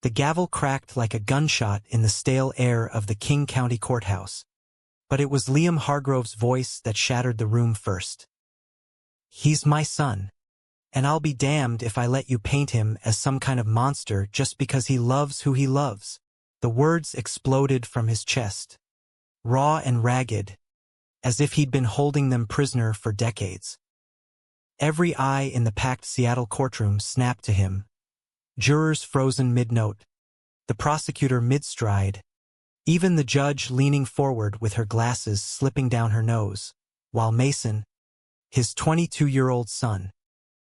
The gavel cracked like a gunshot in the stale air of the King County Courthouse. But it was Liam Hargrove's voice that shattered the room first. "He's my son, and I'll be damned if I let you paint him as some kind of monster just because he loves who he loves." The words exploded from his chest, raw and ragged, as if he'd been holding them prisoner for decades. Every eye in the packed Seattle courtroom snapped to him. Jurors frozen mid-note, the prosecutor mid-stride, even the judge leaning forward with her glasses slipping down her nose, while Mason, his 22-year-old son,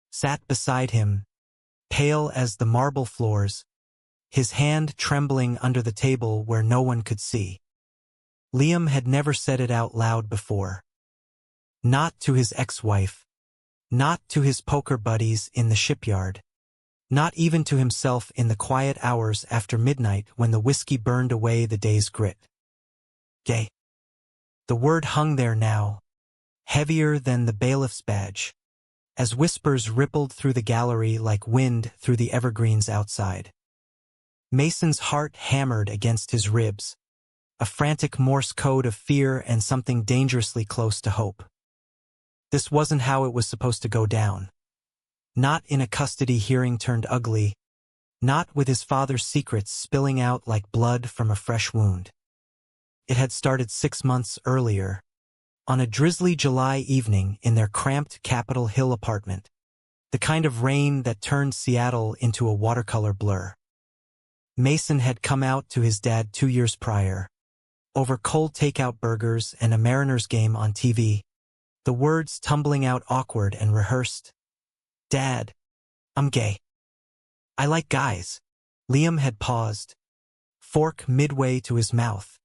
sat beside him, pale as the marble floors, his hand trembling under the table where no one could see. Liam had never said it out loud before. Not to his ex-wife, not to his poker buddies in the shipyard, not even to himself in the quiet hours after midnight when the whiskey burned away the day's grit. Gay. The word hung there now, heavier than the bailiff's badge, as whispers rippled through the gallery like wind through the evergreens outside. Mason's heart hammered against his ribs, a frantic Morse code of fear and something dangerously close to hope. This wasn't how it was supposed to go down. Not in a custody hearing turned ugly, not with his father's secrets spilling out like blood from a fresh wound. It had started 6 months earlier, on a drizzly July evening in their cramped Capitol Hill apartment, the kind of rain that turned Seattle into a watercolor blur. Mason had come out to his dad 2 years prior, over cold takeout burgers and a Mariners game on TV, the words tumbling out awkward and rehearsed. "Dad, I'm gay. I like guys." Liam had paused, fork midway to his mouth,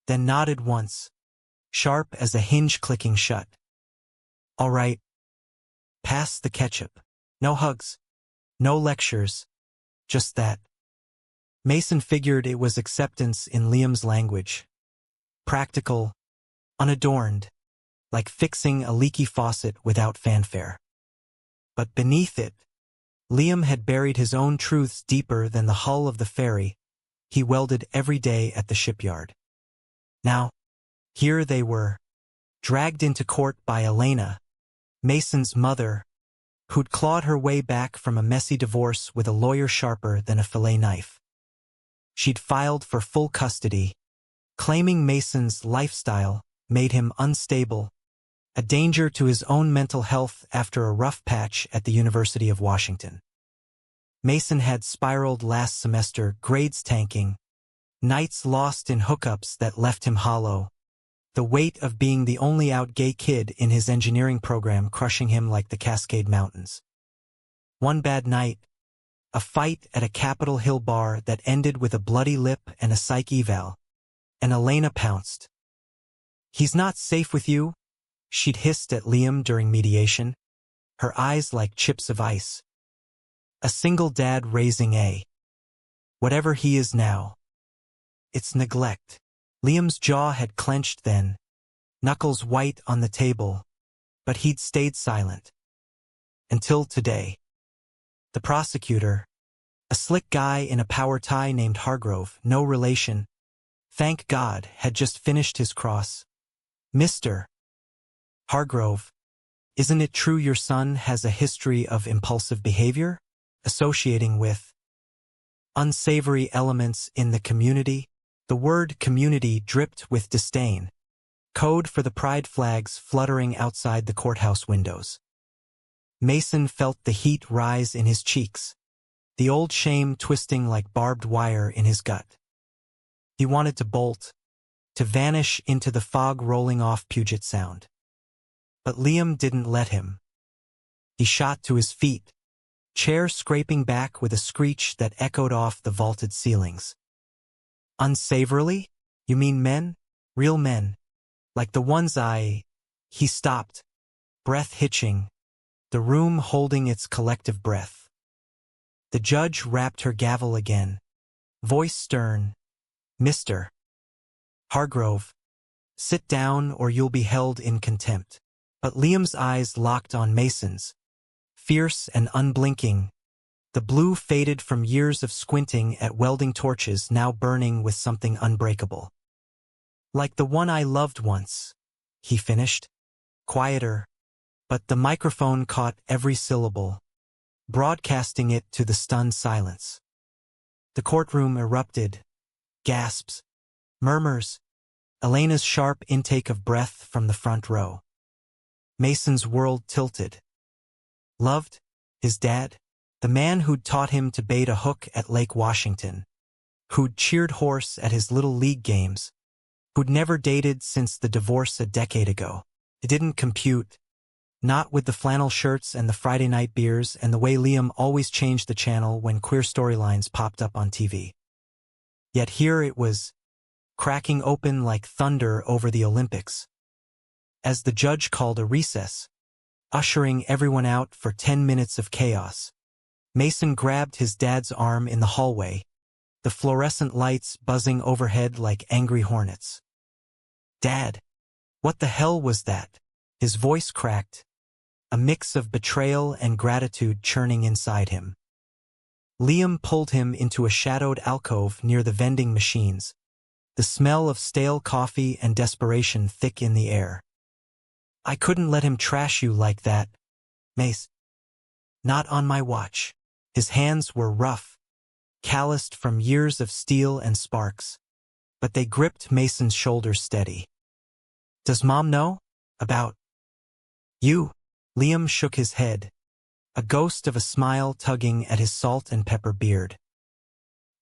then nodded once, sharp as a hinge clicking shut. "All right. Pass the ketchup. No hugs. No lectures. Just that." Mason figured it was acceptance in Liam's language. Practical, unadorned, like fixing a leaky faucet without fanfare. But beneath it, Liam had buried his own truths deeper than the hull of the ferry he welded every day at the shipyard. Now, here they were, dragged into court by Elena, Mason's mother, who'd clawed her way back from a messy divorce with a lawyer sharper than a fillet knife. She'd filed for full custody, claiming Mason's lifestyle made him unstable, a danger to his own mental health after a rough patch at the University of Washington. Mason had spiraled last semester, grades tanking, nights lost in hookups that left him hollow, the weight of being the only out gay kid in his engineering program crushing him like the Cascade Mountains. One bad night, a fight at a Capitol Hill bar that ended with a bloody lip and a psych eval, and Elena pounced. "He's not safe with you," she'd hissed at Liam during mediation, her eyes like chips of ice. A single dad raising a whatever he is now. It's neglect. Liam's jaw had clenched then, knuckles white on the table, but he'd stayed silent. Until today. The prosecutor, a slick guy in a power tie named Hargrove, no relation, thank God, had just finished his cross. "Mr. Hargrove, isn't it true your son has a history of impulsive behavior, associating with unsavory elements in the community?" The word community dripped with disdain, code for the pride flags fluttering outside the courthouse windows. Mason felt the heat rise in his cheeks, the old shame twisting like barbed wire in his gut. He wanted to bolt, to vanish into the fog rolling off Puget Sound. But Liam didn't let him. He shot to his feet, chair scraping back with a screech that echoed off the vaulted ceilings. "Unsavorily? You mean men? Real men? Like the ones I—" He stopped, breath hitching, the room holding its collective breath. The judge rapped her gavel again, voice stern. "Mr. Hargrove, sit down or you'll be held in contempt." But Liam's eyes locked on Mason's, fierce and unblinking, The blue faded from years of squinting at welding torches now burning with something unbreakable. Like the one I loved once, he finished, quieter, but the microphone caught every syllable, broadcasting it to the stunned silence. The courtroom erupted, gasps, murmurs, Elena's sharp intake of breath from the front row. Mason's world tilted. Loved? His dad? The man who'd taught him to bait a hook at Lake Washington, who'd cheered horse at his little league games, who'd never dated since the divorce a decade ago. It didn't compute. Not with the flannel shirts and the Friday night beers and the way Liam always changed the channel when queer storylines popped up on TV. Yet here it was, cracking open like thunder over the Olympics. As the judge called a recess, ushering everyone out for 10 minutes of chaos, Mason grabbed his dad's arm in the hallway, the fluorescent lights buzzing overhead like angry hornets. "Dad, what the hell was that?" His voice cracked, a mix of betrayal and gratitude churning inside him. Liam pulled him into a shadowed alcove near the vending machines, the smell of stale coffee and desperation thick in the air. "I couldn't let him trash you like that, Mace. Not on my watch." His hands were rough, calloused from years of steel and sparks, but they gripped Mason's shoulders steady. "Does Mom know about you?" Liam shook his head, a ghost of a smile tugging at his salt and pepper beard.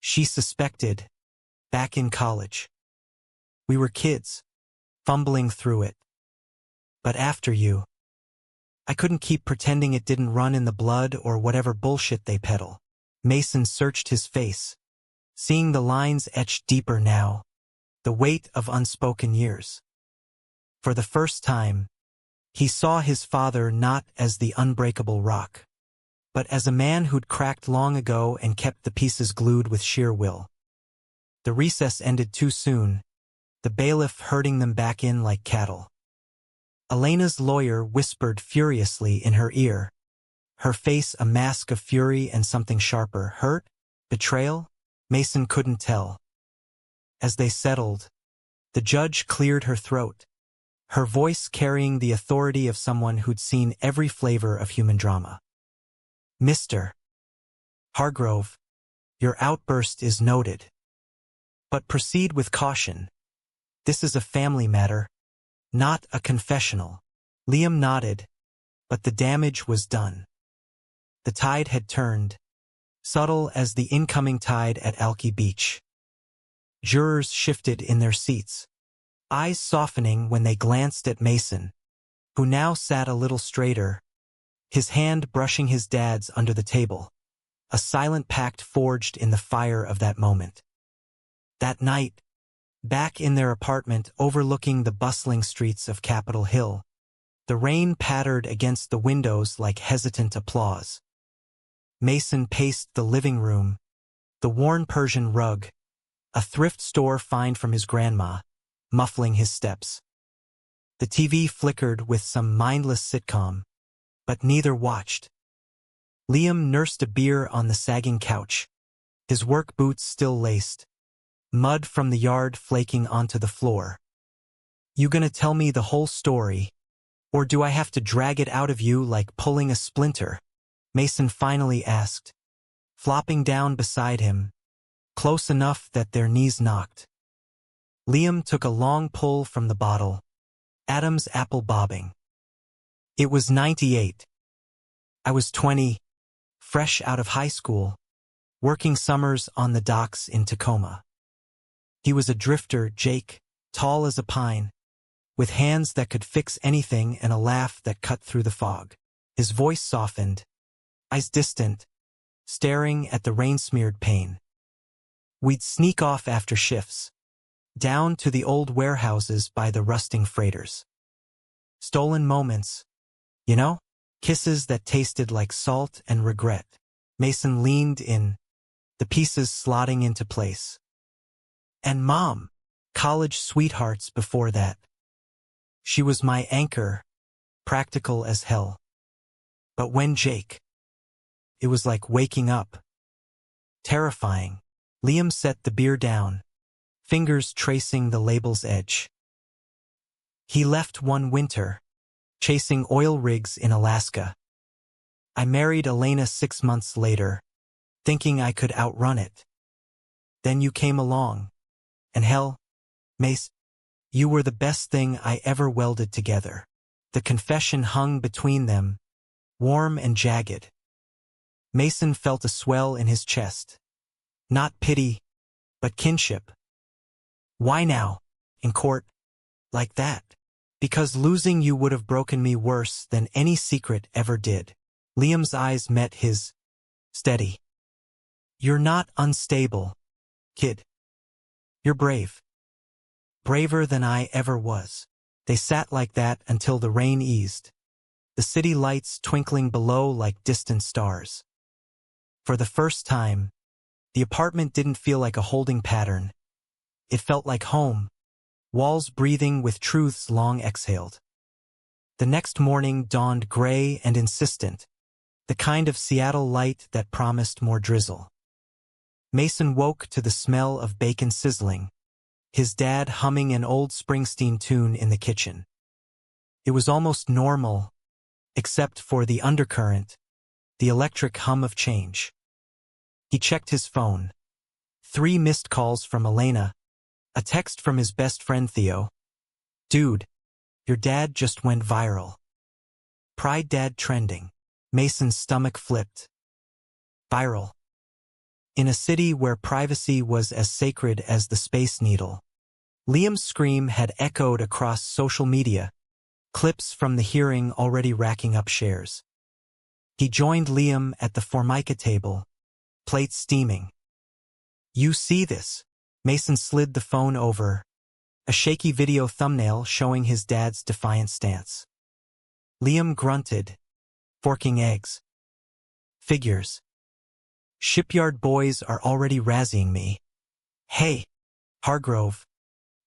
"She suspected, back in college. We were kids, fumbling through it. But after you, I couldn't keep pretending it didn't run in the blood or whatever bullshit they peddle." Mason searched his face, seeing the lines etched deeper now, the weight of unspoken years. For the first time, he saw his father not as the unbreakable rock, but as a man who'd cracked long ago and kept the pieces glued with sheer will. The recess ended too soon, the bailiff herding them back in like cattle. Elena's lawyer whispered furiously in her ear, her face a mask of fury and something sharper. Hurt? Betrayal? Mason couldn't tell. As they settled, the judge cleared her throat, her voice carrying the authority of someone who'd seen every flavor of human drama. "Mr. Hargrove, your outburst is noted. But proceed with caution. This is a family matter, not a confessional." Liam nodded, but the damage was done. The tide had turned, subtle as the incoming tide at Alki Beach. Jurors shifted in their seats, eyes softening when they glanced at Mason, who now sat a little straighter, his hand brushing his dad's under the table, a silent pact forged in the fire of that moment. That night, back in their apartment overlooking the bustling streets of Capitol Hill, the rain pattered against the windows like hesitant applause. Mason paced the living room, the worn Persian rug, a thrift store find from his grandma, muffling his steps. The TV flickered with some mindless sitcom, but neither watched. Liam nursed a beer on the sagging couch, his work boots still laced, mud from the yard flaking onto the floor. "You gonna tell me the whole story, or do I have to drag it out of you like pulling a splinter?" Mason finally asked, flopping down beside him, close enough that their knees knocked. Liam took a long pull from the bottle, Adam's apple bobbing. "It was 98. I was 20, fresh out of high school, working summers on the docks in Tacoma. He was a drifter, Jake, tall as a pine, with hands that could fix anything and a laugh that cut through the fog. His voice softened, eyes distant, staring at the rain-smeared pane. We'd sneak off after shifts, down to the old warehouses by the rusting freighters. Stolen moments, you know? Kisses that tasted like salt and regret." Mason leaned in, the pieces slotting into place. "And Mom, college sweethearts before that. She was my anchor, practical as hell. But when Jake..." It was like waking up. Terrifying. Liam set the beer down, fingers tracing the label's edge. He left one winter, chasing oil rigs in Alaska. I married Elena 6 months later, thinking I could outrun it. Then you came along. And hell, Mace, you were the best thing I ever welded together. The confession hung between them, warm and jagged. Mason felt a swell in his chest. Not pity, but kinship. Why now, in court, like that? Because losing you would have broken me worse than any secret ever did. Liam's eyes met his, steady. You're not unstable, kid. You're brave. Braver than I ever was. They sat like that until the rain eased, the city lights twinkling below like distant stars. For the first time, the apartment didn't feel like a holding pattern. It felt like home, walls breathing with truths long exhaled. The next morning dawned gray and insistent, the kind of Seattle light that promised more drizzle. Mason woke to the smell of bacon sizzling, his dad humming an old Springsteen tune in the kitchen. It was almost normal, except for the undercurrent, the electric hum of change. He checked his phone. 3 missed calls from Elena, a text from his best friend Theo. Dude, your dad just went viral. Pride Dad trending. Mason's stomach flipped. Viral. In a city where privacy was as sacred as the Space Needle. Liam's scream had echoed across social media, clips from the hearing already racking up shares. He joined Liam at the Formica table, plates steaming. You see this? Mason slid the phone over, a shaky video thumbnail showing his dad's defiant stance. Liam grunted, forking eggs. Figures. Shipyard boys are already razzying me. Hey, Hargrove,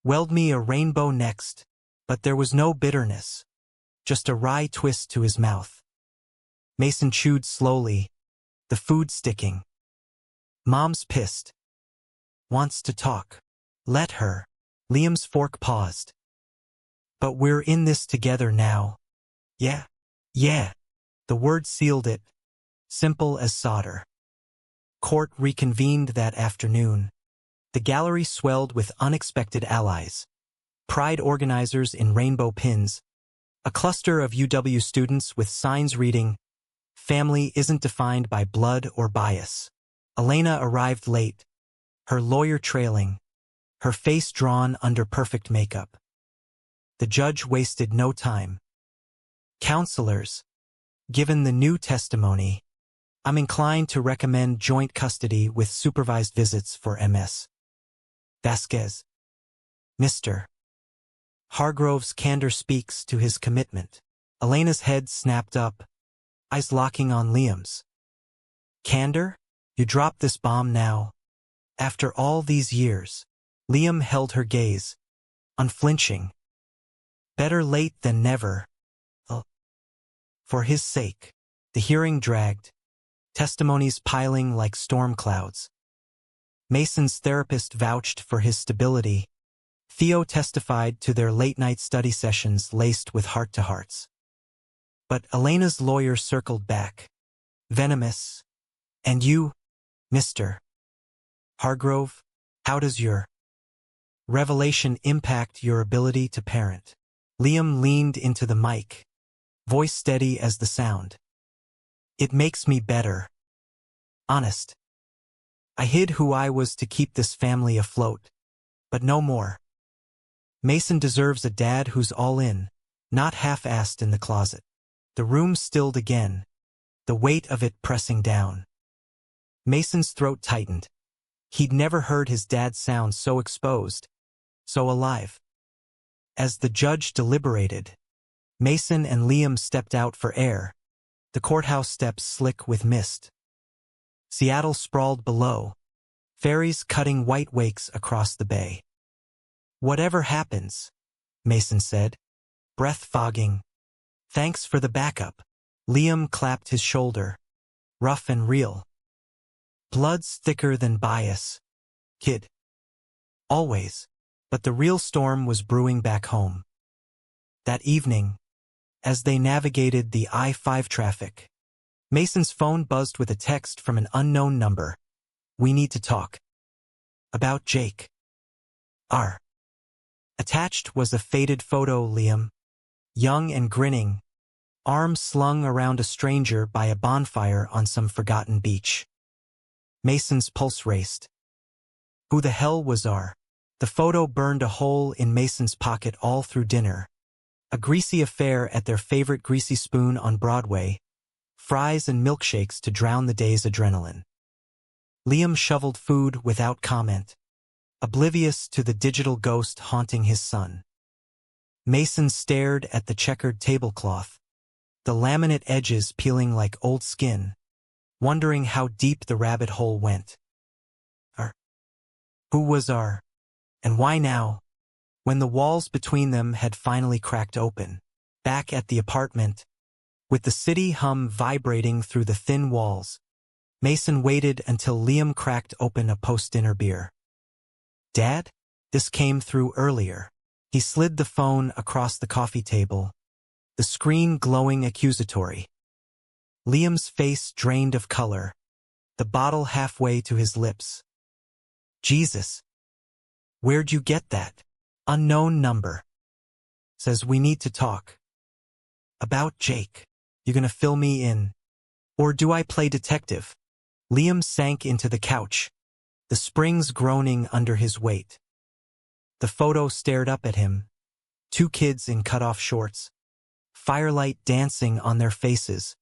weld me a rainbow next. But there was no bitterness, just a wry twist to his mouth. Mason chewed slowly, the food sticking. Mom's pissed. Wants to talk. Let her. Liam's fork paused. But we're in this together now. Yeah. Yeah. The word sealed it, simple as solder. Court reconvened that afternoon. The gallery swelled with unexpected allies. Pride organizers in rainbow pins, a cluster of UW students with signs reading, "Family isn't defined by blood or bias." Elena arrived late, her lawyer trailing, her face drawn under perfect makeup. The judge wasted no time. Counselors, given the new testimony, I'm inclined to recommend joint custody with supervised visits for Ms. Vasquez. Mr. Hargrove's candor speaks to his commitment. Elena's head snapped up, eyes locking on Liam's. Candor? You drop this bomb now? After all these years? Liam held her gaze, unflinching. Better late than never. For his sake. The hearing dragged, testimonies piling like storm clouds. Mason's therapist vouched for his stability. Theo testified to their late-night study sessions laced with heart-to-hearts. But Elena's lawyer circled back. Venomous. And you, Mr. Hargrove, how does your revelation impact your ability to parent? Liam leaned into the mic, voice steady as the sound. It makes me better. Honest. I hid who I was to keep this family afloat. But no more. Mason deserves a dad who's all in, not half-assed in the closet. The room stilled again, the weight of it pressing down. Mason's throat tightened. He'd never heard his dad sound so exposed, so alive. As the judge deliberated, Mason and Liam stepped out for air, the courthouse steps slick with mist. Seattle sprawled below, ferries cutting white wakes across the bay. Whatever happens, Mason said, breath fogging. Thanks for the backup. Liam clapped his shoulder. rough and real. Blood's thicker than bias, kid. Always. But the real storm was brewing back home. That evening, as they navigated the I-5 traffic, Mason's phone buzzed with a text from an unknown number. "We need to talk." "About Jake." R. Attached was a faded photo Liam, young and grinning, arms slung around a stranger by a bonfire on some forgotten beach. Mason's pulse raced. Who the hell was R? The photo burned a hole in Mason's pocket all through dinner. A greasy affair at their favorite Greasy Spoon on Broadway, fries and milkshakes to drown the day's adrenaline. Liam shoveled food without comment, oblivious to the digital ghost haunting his son. Mason stared at the checkered tablecloth, the laminate edges peeling like old skin, wondering how deep the rabbit hole went. R. Who was R? And why now? When the walls between them had finally cracked open, back at the apartment, with the city hum vibrating through the thin walls, Mason waited until Liam cracked open a post-dinner beer. "Dad?" This came through earlier. He slid the phone across the coffee table, the screen glowing accusatory. Liam's face drained of color, the bottle halfway to his lips. "Jesus. Where'd you get that? Unknown number. Says we need to talk." "About Jake. You gonna fill me in? Or do I play detective?" Liam sank into the couch, the springs groaning under his weight. The photo stared up at him. Two kids in cut-off shorts, firelight dancing on their faces,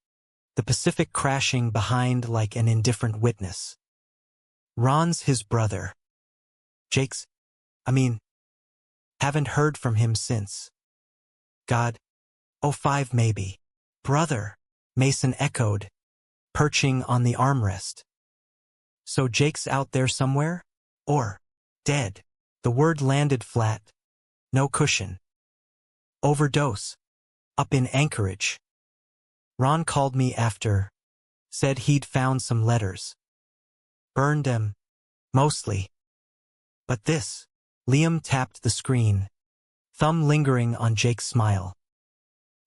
the Pacific crashing behind like an indifferent witness. Ron's his brother. Jake's, haven't heard from him since. God, 05 maybe. Brother, Mason echoed, perching on the armrest. So Jake's out there somewhere? Or dead? The word landed flat. No cushion. Overdose. Up in Anchorage. Ron called me after. Said he'd found some letters. Burned them. Mostly. But this. Liam tapped the screen, thumb lingering on Jake's smile.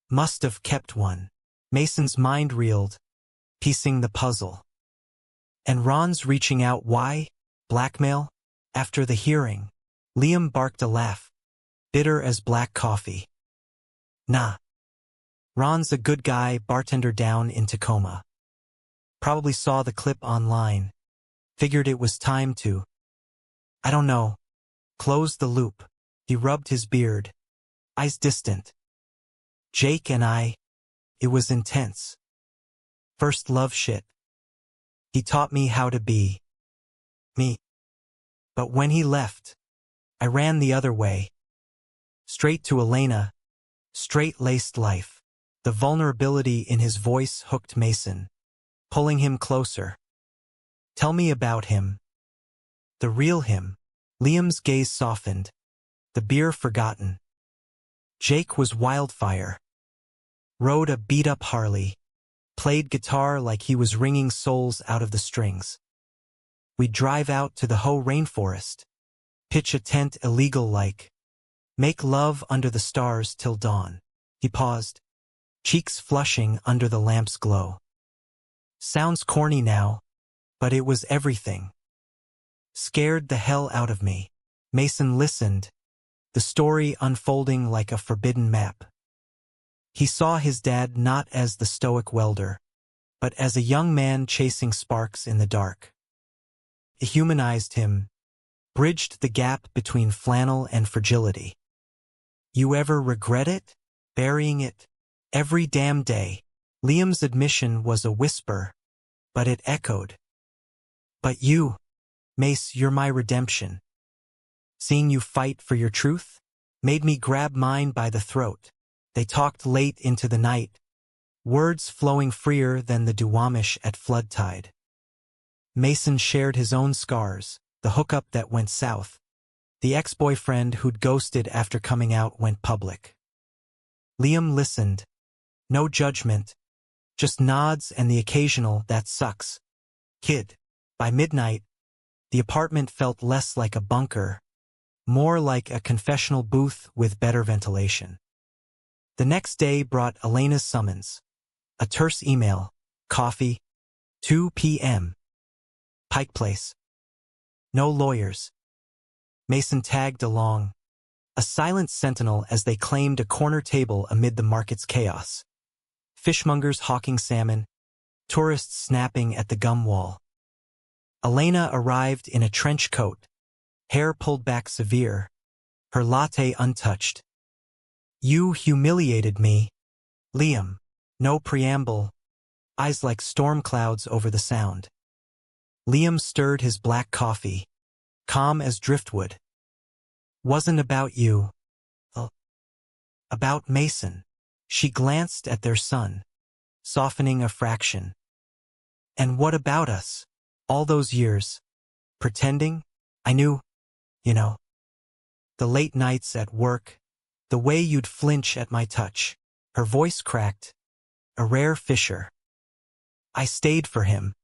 Must have kept one. Mason's mind reeled, piecing the puzzle. And Ron's reaching out why? Blackmail? After the hearing. Liam barked a laugh, bitter as black coffee. Nah. Ron's a good guy, bartender down in Tacoma. Probably saw the clip online. Figured it was time to. I don't know. Close the loop. He rubbed his beard, eyes distant. Jake and I, it was intense. First love shit. He taught me how to be me. But when he left, I ran the other way. Straight to Elena, straight-laced life. The vulnerability in his voice hooked Mason, pulling him closer. Tell me about him. The real him. Liam's gaze softened, the beer forgotten. Jake was wildfire. Rode a beat-up Harley, played guitar like he was wringing souls out of the strings. We'd drive out to the Hoh rainforest, pitch a tent illegal-like, make love under the stars till dawn. He paused, cheeks flushing under the lamp's glow. Sounds corny now, but it was everything. Scared the hell out of me. Mason listened, the story unfolding like a forbidden map. He saw his dad not as the stoic welder, but as a young man chasing sparks in the dark. It humanized him, bridged the gap between flannel and fragility. You ever regret it? Burying it? Every damn day. Liam's admission was a whisper, but it echoed. But you, Mace, you're my redemption. Seeing you fight for your truth made me grab mine by the throat. They talked late into the night, words flowing freer than the Duwamish at flood tide. Mason shared his own scars, the hookup that went south, the ex-boyfriend who'd ghosted after coming out went public. Liam listened. No judgment, Just nods and the occasional "that sucks" kid. By midnight, the apartment felt less like a bunker, more like a confessional booth with better ventilation. The next day brought Elena's summons. A terse email. Coffee. 2 p.m. Pike Place. No lawyers. Mason tagged along, a silent sentinel as they claimed a corner table amid the market's chaos. Fishmongers hawking salmon, tourists snapping at the gum wall. Elena arrived in a trench coat, hair pulled back severe, her latte untouched. "You humiliated me, Liam." No preamble, eyes like storm clouds over the sound. Liam stirred his black coffee, calm as driftwood. "Wasn't about you. About Mason." She glanced at their son, softening a fraction. "And what about us? All those years. Pretending? I knew, you know. The late nights at work, the way you'd flinch at my touch." Her voice cracked, a rare fissure. "I stayed for him.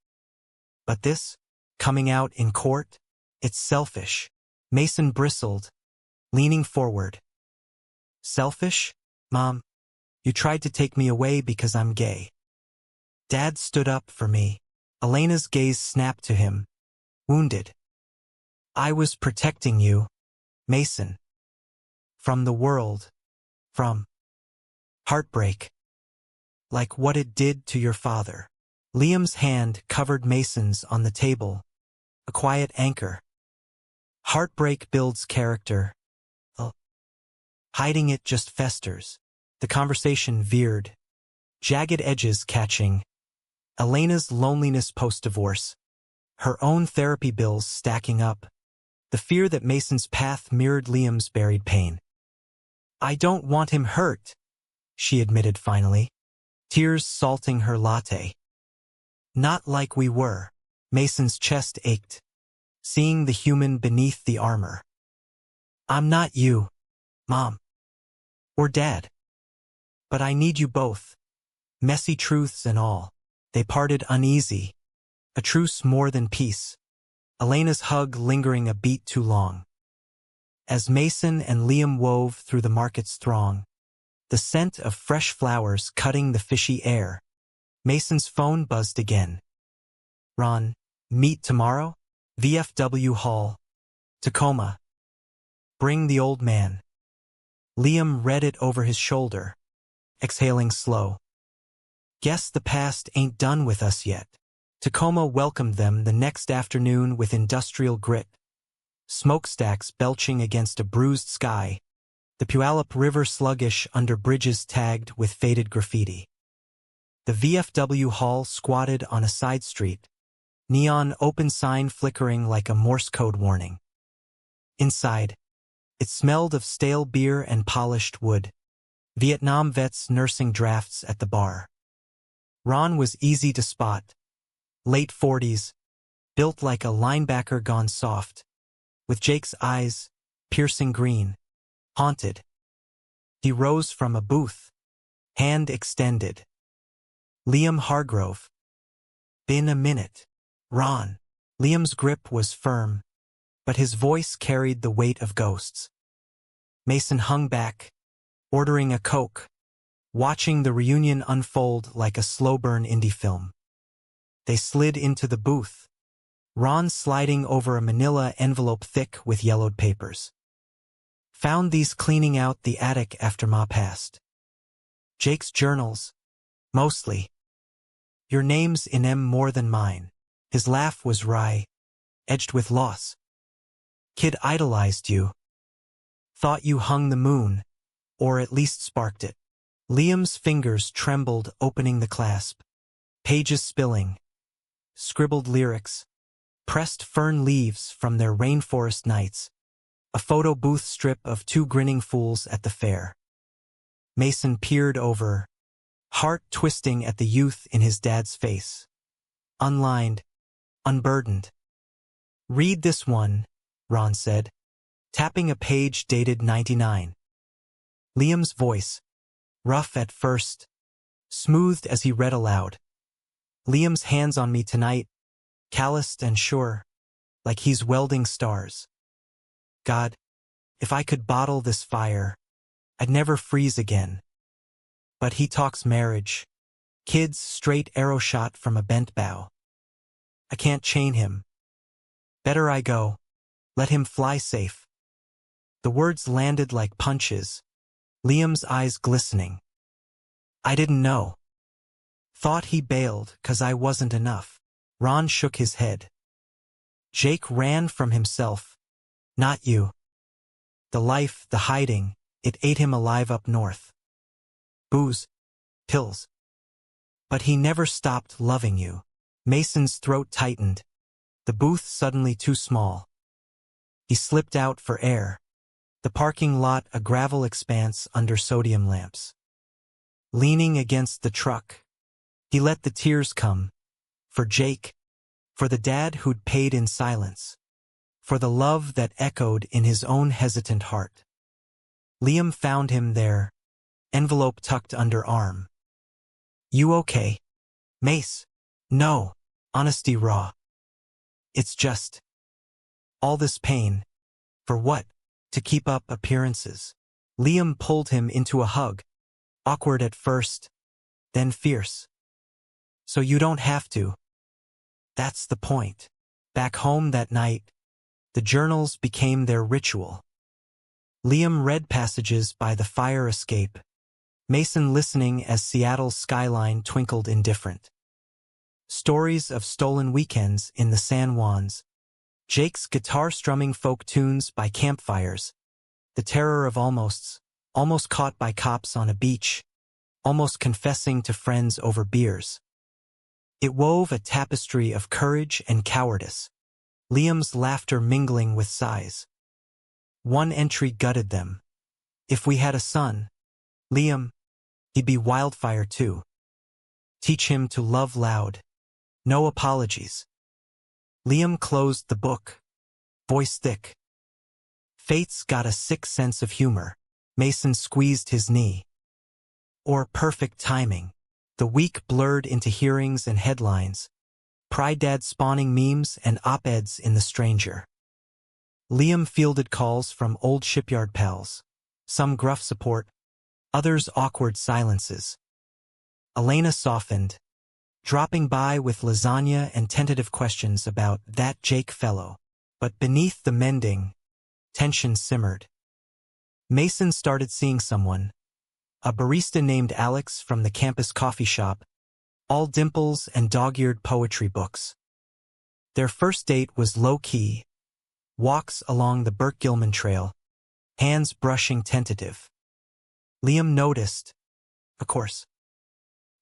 But this, coming out in court, it's selfish." Mason bristled, leaning forward. "Selfish, Mom? You tried to take me away because I'm gay. Dad stood up for me." Elena's gaze snapped to him, wounded. "I was protecting you, Mason. From the world. From heartbreak. Like what it did to your father." Liam's hand covered Mason's on the table, a quiet anchor. "Heartbreak builds character. Hiding it just festers." The conversation veered, jagged edges catching. Elena's loneliness post-divorce, her own therapy bills stacking up, the fear that Mason's path mirrored Liam's buried pain. "I don't want him hurt," she admitted finally, tears salting her latte. "Not like we were." Mason's chest ached, seeing the human beneath the armor. "I'm not you, Mom. Or Dad. But I need you both. Messy truths and all." They parted uneasy, a truce more than peace, Elena's hug lingering a beat too long. As Mason and Liam wove through the market's throng, the scent of fresh flowers cutting the fishy air, Mason's phone buzzed again. "Ron, meet tomorrow? VFW Hall, Tacoma. Bring the old man." Liam read it over his shoulder, exhaling slow. "Guess the past ain't done with us yet." Tacoma welcomed them the next afternoon with industrial grit, smokestacks belching against a bruised sky, the Puyallup River sluggish under bridges tagged with faded graffiti. The VFW hall squatted on a side street, neon open sign flickering like a Morse code warning. Inside, it smelled of stale beer and polished wood, Vietnam vets nursing drafts at the bar. Ron was easy to spot, late 40s, built like a linebacker gone soft, with Jake's eyes, piercing green, haunted. He rose from a booth, hand extended. "Liam Hargrove." "Been a minute, Ron." Liam's grip was firm, but his voice carried the weight of ghosts. Mason hung back, ordering a Coke, watching the reunion unfold like a slow-burn indie film. They slid into the booth, Ron sliding over a manila envelope thick with yellowed papers. "Found these cleaning out the attic after Ma passed. Jake's journals, mostly. Your name's in 'em more than mine." His laugh was wry, edged with loss. "Kid idolized you. Thought you hung the moon, or at least sparked it." Liam's fingers trembled opening the clasp, pages spilling, scribbled lyrics, pressed fern leaves from their rainforest nights, a photo booth strip of two grinning fools at the fair. Mason peered over, heart twisting at the youth in his dad's face. Unlined, unburdened. "Read this one," Ron said, tapping a page dated 99. Liam's voice, rough at first, smoothed as he read aloud. Liam's hands on me tonight, calloused and sure, like he's welding stars. God, if I could bottle this fire, I'd never freeze again. But he talks marriage, kids straight arrow shot from a bent bow. I can't chain him. Better I go, let him fly safe. The words landed like punches, Liam's eyes glistening. I didn't know. Thought he bailed 'cause I wasn't enough. Ron shook his head. Jake ran from himself. Not you. The life, the hiding, it ate him alive up north. Booze. Pills. But he never stopped loving you. Mason's throat tightened. The booth suddenly too small. He slipped out for air. The parking lot a gravel expanse under sodium lamps. Leaning against the truck, he let the tears come. For Jake. For the dad who'd paid in silence. For the love that echoed in his own hesitant heart. Liam found him there, envelope tucked under arm. You okay? Mace? No. Honesty raw. It's just. All this pain. For what? To keep up appearances. Liam pulled him into a hug. Awkward at first, then fierce. So you don't have to. That's the point. Back home that night, the journals became their ritual. Liam read passages by the fire escape, Mason listening as Seattle's skyline twinkled indifferent. Stories of stolen weekends in the San Juans, Jake's guitar-strumming folk tunes by campfires, the terror of almosts, almost caught by cops on a beach, almost confessing to friends over beers. It wove a tapestry of courage and cowardice, Liam's laughter mingling with sighs. One entry gutted them. If we had a son, Liam, he'd be wildfire too. Teach him to love loud. No apologies. Liam closed the book, voice thick. Fate's got a sick sense of humor. Mason squeezed his knee. Or perfect timing. The week blurred into hearings and headlines. Pride Dad spawning memes and op-eds in The Stranger. Liam fielded calls from old shipyard pals. Some gruff support, others awkward silences. Elena softened, dropping by with lasagna and tentative questions about that Jake fellow. But beneath the mending, tension simmered. Mason started seeing someone. A barista named Alex from the campus coffee shop, all dimples and dog-eared poetry books. Their first date was low-key, walks along the Burke-Gilman Trail, hands brushing tentative. Liam noticed, of course.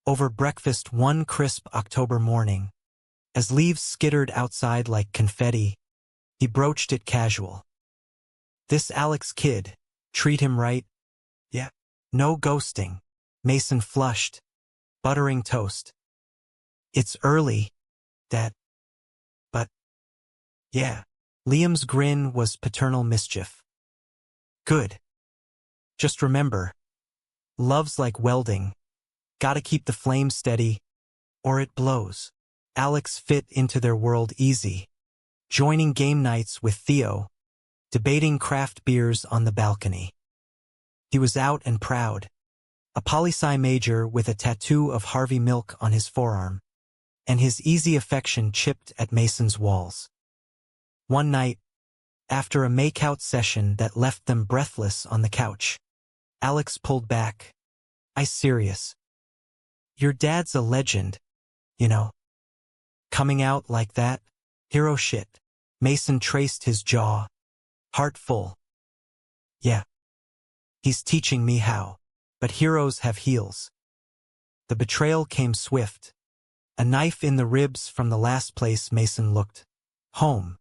Over breakfast one crisp October morning, as leaves skittered outside like confetti, he broached it casual. This Alex kid, treat him right? Yeah. No ghosting. Mason flushed, buttering toast. It's early, Dad. But, yeah. Liam's grin was paternal mischief. Good. Just remember, love's like welding. Gotta keep the flame steady, or it blows. Alex fit into their world easy, joining game nights with Theo, debating craft beers on the balcony. He was out and proud, a poli-sci major with a tattoo of Harvey Milk on his forearm, and his easy affection chipped at Mason's walls. One night, after a make-out session that left them breathless on the couch, Alex pulled back. "I serious. Your dad's a legend, you know. Coming out like that, hero shit." Mason traced his jaw, heart full. "Yeah. He's teaching me how. But heroes have heels." The betrayal came swift. A knife in the ribs from the last place Mason looked. Home.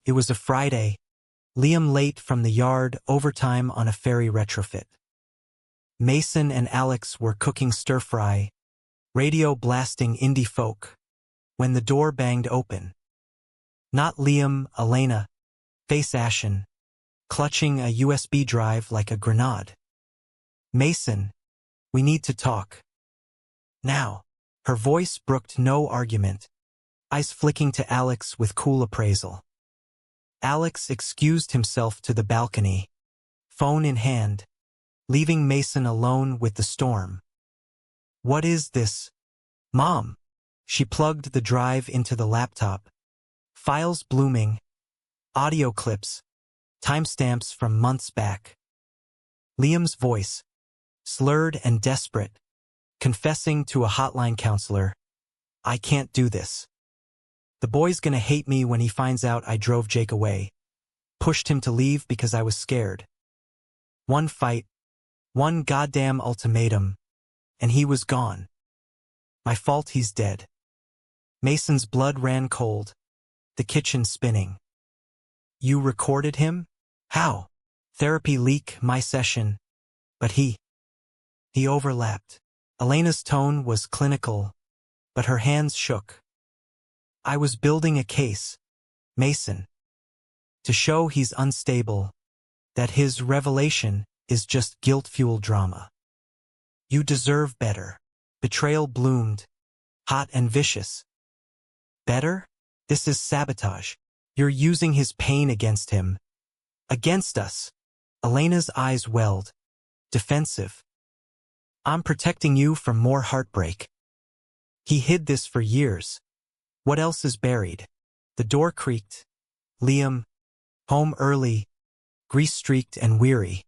It was a Friday. Liam late from the yard, overtime on a ferry retrofit. Mason and Alex were cooking stir-fry, radio blasting indie folk, when the door banged open. Not Liam, Elena, face ashen, clutching a USB drive like a grenade. "Mason, we need to talk." Now. Her voice brooked no argument, eyes flicking to Alex with cool appraisal. Alex excused himself to the balcony, phone in hand, leaving Mason alone with the storm. What is this? Mom. She plugged the drive into the laptop. Files blooming, audio clips, timestamps from months back. Liam's voice, slurred and desperate, confessing to a hotline counselor, I can't do this. The boy's gonna hate me when he finds out I drove Jake away. Pushed him to leave because I was scared. One fight, one goddamn ultimatum, and he was gone. My fault he's dead. Mason's blood ran cold, the kitchen spinning. You recorded him? How? Therapy leak, my session. But he overlapped. Elena's tone was clinical, but her hands shook. I was building a case, Mason, to show he's unstable, that his revelation is just guilt-fueled drama. You deserve better. Betrayal bloomed, hot and vicious. Better? This is sabotage. You're using his pain against him. Against us. Elena's eyes welled, defensive. I'm protecting you from more heartbreak. He hid this for years. What else is buried? The door creaked. Liam, home early, grease-streaked and weary.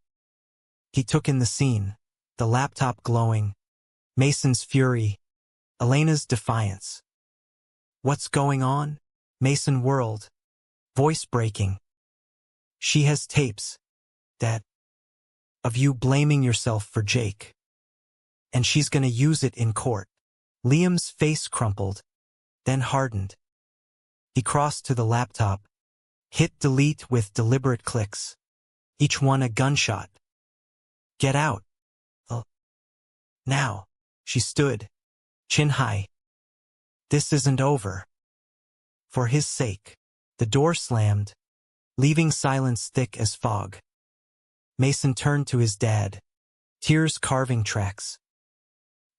He took in the scene, the laptop glowing, Mason's fury, Elena's defiance. What's going on? Mason whirled, voice breaking. She has tapes, that, of you blaming yourself for Jake. And she's gonna use it in court. Liam's face crumpled, then hardened. He crossed to the laptop, hit delete with deliberate clicks, each one a gunshot. Get out. Now. She stood, chin high. This isn't over. For his sake. The door slammed, leaving silence thick as fog. Mason turned to his dad, tears carving tracks.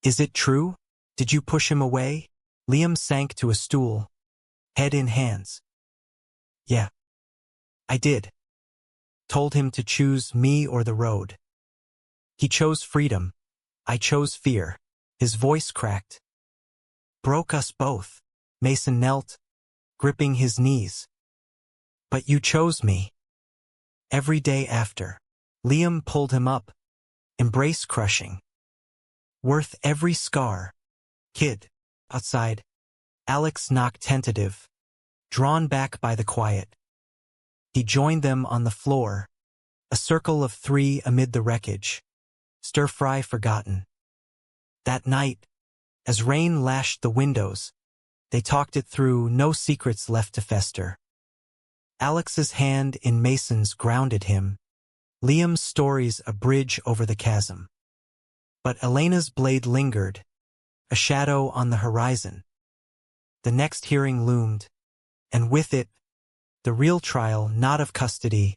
Is it true? Did you push him away? Liam sank to a stool, head in hands. Yeah. I did. Told him to choose me or the road. He chose freedom. I chose fear. His voice cracked. Broke us both. Mason knelt, gripping his knees. But you chose me. Every day after. Liam pulled him up, embrace crushing. Worth every scar. Kid. Outside. Alex knocked tentative, drawn back by the quiet. He joined them on the floor, a circle of three amid the wreckage. Stir-fry forgotten. That night, as rain lashed the windows, they talked it through, no secrets left to fester. Alex's hand in Mason's grounded him, Liam's stories a bridge over the chasm. But Elena's blade lingered, a shadow on the horizon. The next hearing loomed, and with it, the real trial not of custody,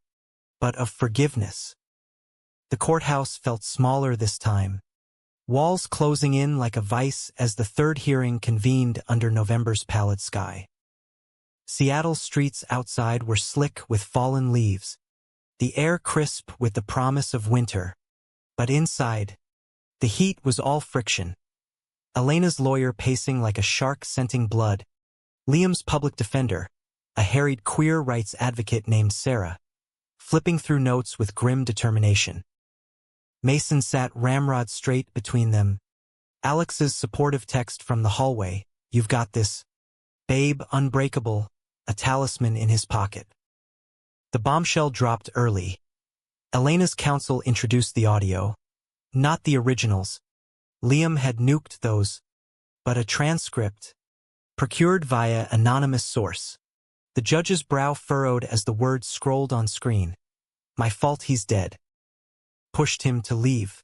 but of forgiveness. The courthouse felt smaller this time, walls closing in like a vice as the third hearing convened under November's pallid sky. Seattle's streets outside were slick with fallen leaves, the air crisp with the promise of winter. But inside, the heat was all friction. Elena's lawyer pacing like a shark scenting blood, Liam's public defender, a harried queer rights advocate named Sarah, flipping through notes with grim determination. Mason sat ramrod straight between them. Alex's supportive text from the hallway, "You've got this. Babe, unbreakable," a talisman in his pocket. The bombshell dropped early. Elena's counsel introduced the audio, not the originals. Liam had nuked those, but a transcript, procured via anonymous source. The judge's brow furrowed as the words scrolled on screen. My fault he's dead. Pushed him to leave.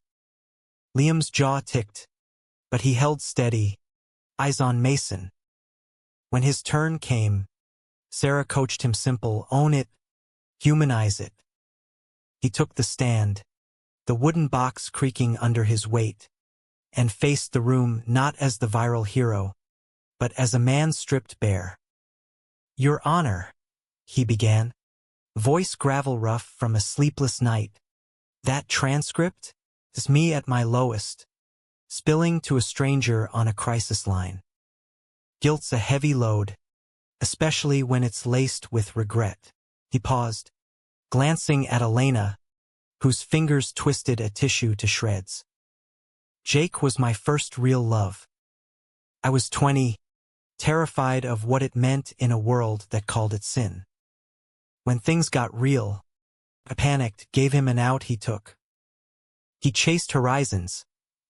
Liam's jaw ticked, but he held steady, eyes on Mason. When his turn came, Sarah coached him simple, own it, humanize it. He took the stand, the wooden box creaking under his weight. and faced the room not as the viral hero, but as a man stripped bare. "Your Honor," he began, voice gravel rough from a sleepless night. "That transcript is me at my lowest, spilling to a stranger on a crisis line. Guilt's a heavy load, especially when it's laced with regret." He paused, glancing at Elena, whose fingers twisted a tissue to shreds. "Jake was my first real love. I was 20, terrified of what it meant in a world that called it sin. When things got real, I panicked, gave him an out he took. He chased horizons.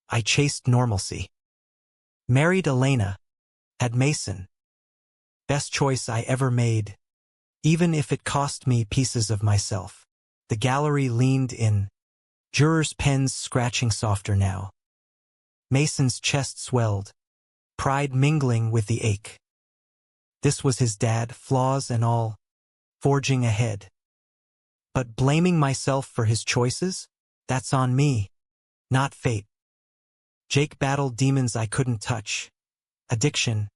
I chased normalcy. Married Elena, had Mason. Best choice I ever made, even if it cost me pieces of myself." The gallery leaned in, jurors' pens scratching softer now. Mason's chest swelled, pride mingling with the ache. This was his dad, flaws and all, forging ahead. But blaming myself for his choices? That's on me, not fate. Jake battled demons I couldn't touch. Addiction,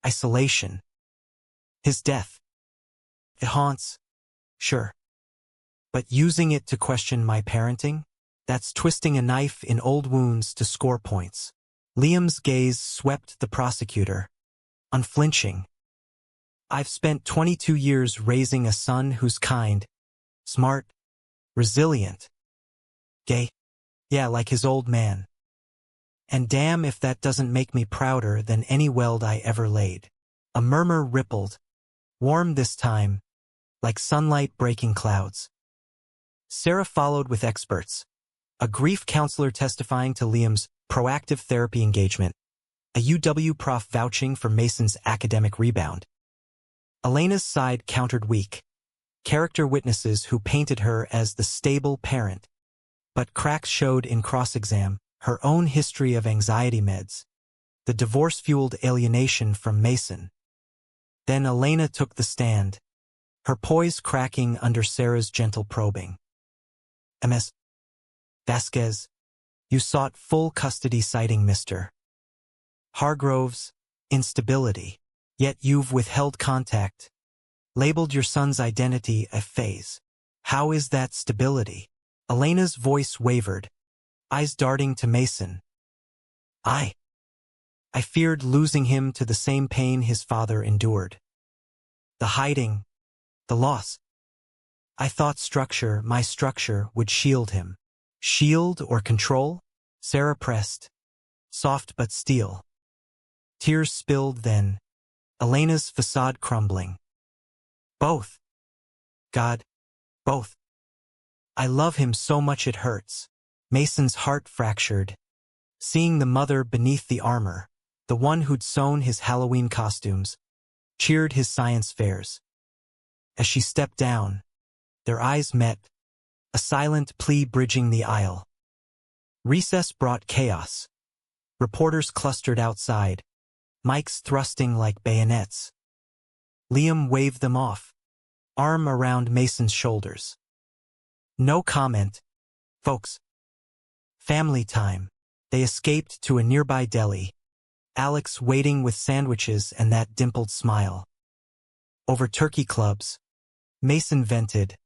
isolation. His death. It haunts, sure. But using it to question my parenting? That's twisting a knife in old wounds to score points. Liam's gaze swept the prosecutor, unflinching. "I've spent 22 years raising a son who's kind, smart, resilient. Gay? Yeah, like his old man. And damn if that doesn't make me prouder than any weld I ever laid." A murmur rippled, warm this time, like sunlight breaking clouds. Sarah followed with experts, a grief counselor testifying to Liam's proactive therapy engagement, a UW prof vouching for Mason's academic rebound. Elena's side countered weak, character witnesses who painted her as the stable parent. But cracks showed in cross-exam, her own history of anxiety meds, the divorce-fueled alienation from Mason. Then Elena took the stand, her poise cracking under Sarah's gentle probing. "Ms. Vasquez, you sought full custody citing Mr. Hargrove's instability, yet you've withheld contact, labeled your son's identity a phase. How is that stability?" Elena's voice wavered, eyes darting to Mason. I feared losing him to the same pain his father endured. The hiding, the loss. I thought my structure would shield him. Shield or control? Sarah pressed, soft but steel. Tears spilled then, Elena's facade crumbling. Both. God, both. I love him so much it hurts. Mason's heart fractured, seeing the mother beneath the armor, the one who'd sewn his Halloween costumes, cheered his science fairs. As she stepped down, their eyes met, a silent plea bridging the aisle. Recess brought chaos. Reporters clustered outside, mics thrusting like bayonets. Liam waved them off, arm around Mason's shoulders. No comment, folks. Family time. They escaped to a nearby deli, Alex waiting with sandwiches and that dimpled smile. Over turkey clubs, Mason vented,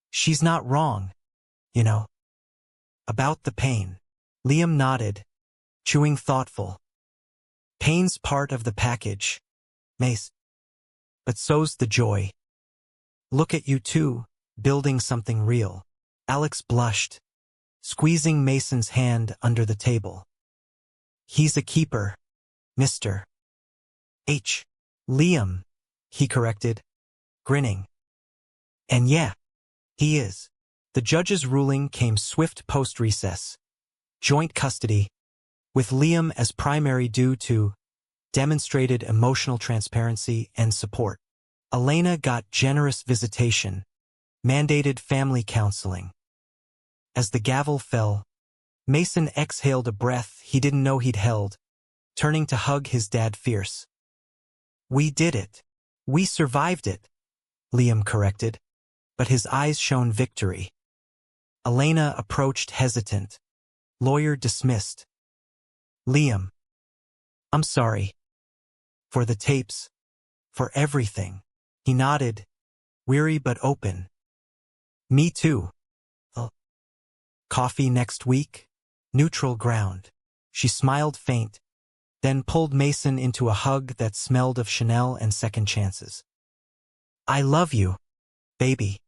"She's not wrong, you know." About the pain. Liam nodded, chewing thoughtful. "Pain's part of the package, Mace. But so's the joy. Look at you two, building something real." Alex blushed, squeezing Mason's hand under the table. "He's a keeper, Mr. H. Liam," he corrected, grinning. "And yeah, he is." The judge's ruling came swift post-recess. Joint custody, with Liam as primary due to demonstrated emotional transparency and support. Elena got generous visitation, mandated family counseling. As the gavel fell, Mason exhaled a breath he didn't know he'd held, turning to hug his dad fierce. "We did it. We survived it," Liam corrected, but his eyes shone victory. Elena approached hesitant, lawyer dismissed. Liam. I'm sorry. For the tapes. For everything. He nodded, weary but open. Me too. Coffee next week? Neutral ground. She smiled faint, then pulled Mason into a hug that smelled of Chanel and second chances. I love you, baby.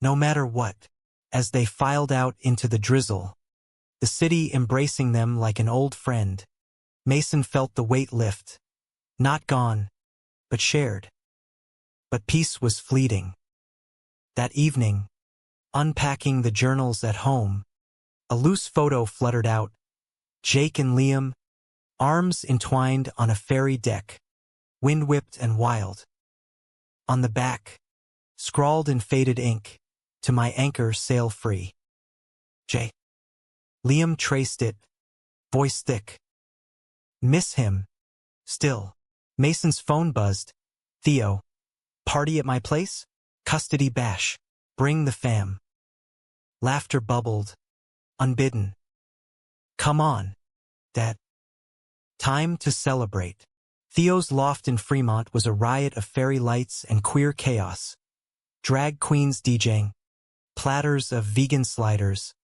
No matter what. As they filed out into the drizzle, the city embracing them like an old friend, Mason felt the weight lift. Not gone, but shared. But peace was fleeting. That evening, unpacking the journals at home, a loose photo fluttered out. Jake and Liam, arms entwined on a ferry deck, wind-whipped and wild. On the back, scrawled in faded ink, to my anchor sail free. J. Liam traced it, voice thick. Miss him. Still. Mason's phone buzzed. Theo. Party at my place? Custody bash. Bring the fam. Laughter bubbled. Unbidden. Come on, Dad. Time to celebrate. Theo's loft in Fremont was a riot of fairy lights and queer chaos. Drag queens DJing, platters of vegan sliders,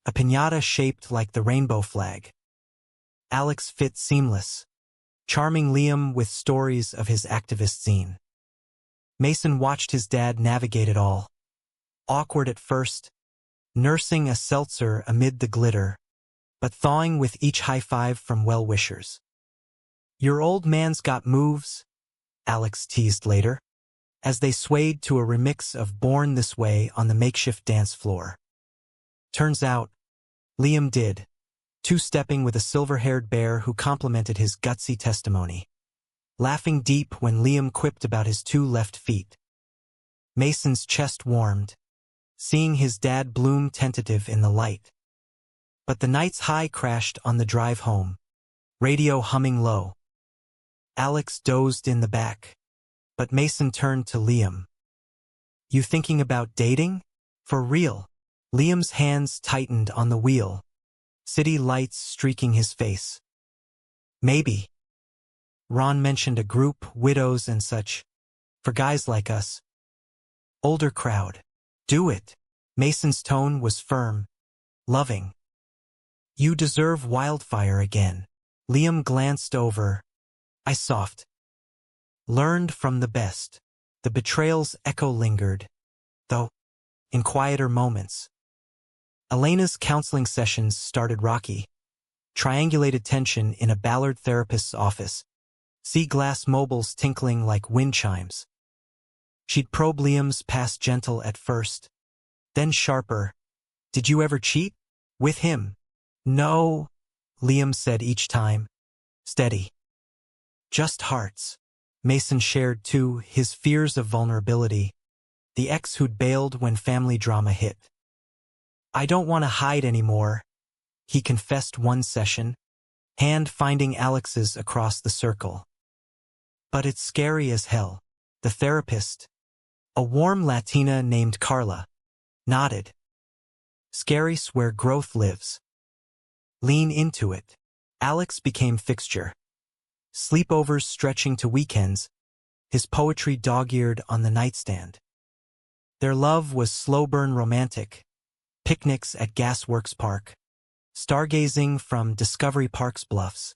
a piñata shaped like the rainbow flag. Alex fit seamless, charming Liam with stories of his activist zine. Mason watched his dad navigate it all. Awkward at first, nursing a seltzer amid the glitter, but thawing with each high five from well-wishers. Your old man's got moves, Alex teased later, as they swayed to a remix of Born This Way on the makeshift dance floor. Turns out, Liam did, two-stepping with a silver-haired bear who complimented his gutsy testimony, laughing deep when Liam quipped about his 2 left feet. Mason's chest warmed, seeing his dad bloom tentative in the light. But the night's high crashed on the drive home, radio humming low. Alex dozed in the back, but Mason turned to Liam. You thinking about dating? For real? Liam's hands tightened on the wheel, city lights streaking his face. Maybe. Ron mentioned a group, widows and such, for guys like us. Older crowd. Do it. Mason's tone was firm, loving. You deserve wildfire again. Liam glanced over. I soft. Learned from the best. The betrayal's echo lingered, though, in quieter moments. Elena's counseling sessions started rocky. Triangulated tension in a Ballard therapist's office. Sea glass mobiles tinkling like wind chimes. She'd probe Liam's past gentle at first, then sharper. Did you ever cheat? With him? No, Liam said each time. Steady. Just hearts. Mason shared, too, his fears of vulnerability, the ex who'd bailed when family drama hit. I don't want to hide anymore, he confessed one session, hand finding Alex's across the circle. But it's scary as hell. The therapist, a warm Latina named Carla, nodded. Scary's where growth lives. Lean into it. Alex became fixture. Sleepovers stretching to weekends, his poetry dog-eared on the nightstand. Their love was slow-burn romantic, picnics at Gasworks Park, stargazing from Discovery Park's bluffs,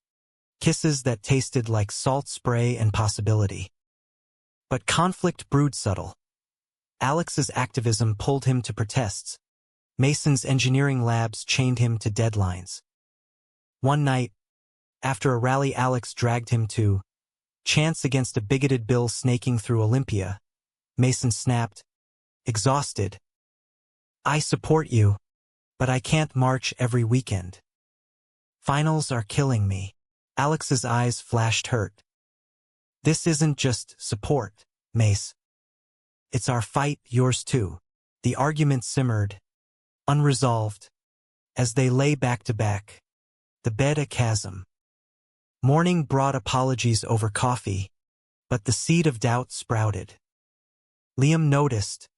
kisses that tasted like salt spray and possibility. But conflict brewed subtle. Alex's activism pulled him to protests. Mason's engineering labs chained him to deadlines. One night, after a rally Alex dragged him to, chance against a bigoted bill snaking through Olympia, Mason snapped, exhausted. I support you, but I can't march every weekend. Finals are killing me. Alex's eyes flashed hurt. This isn't just support, Mace. It's our fight, yours too. The argument simmered, unresolved, as they lay back to back, the bed a chasm. Morning brought apologies over coffee, but the seed of doubt sprouted. Liam noticed,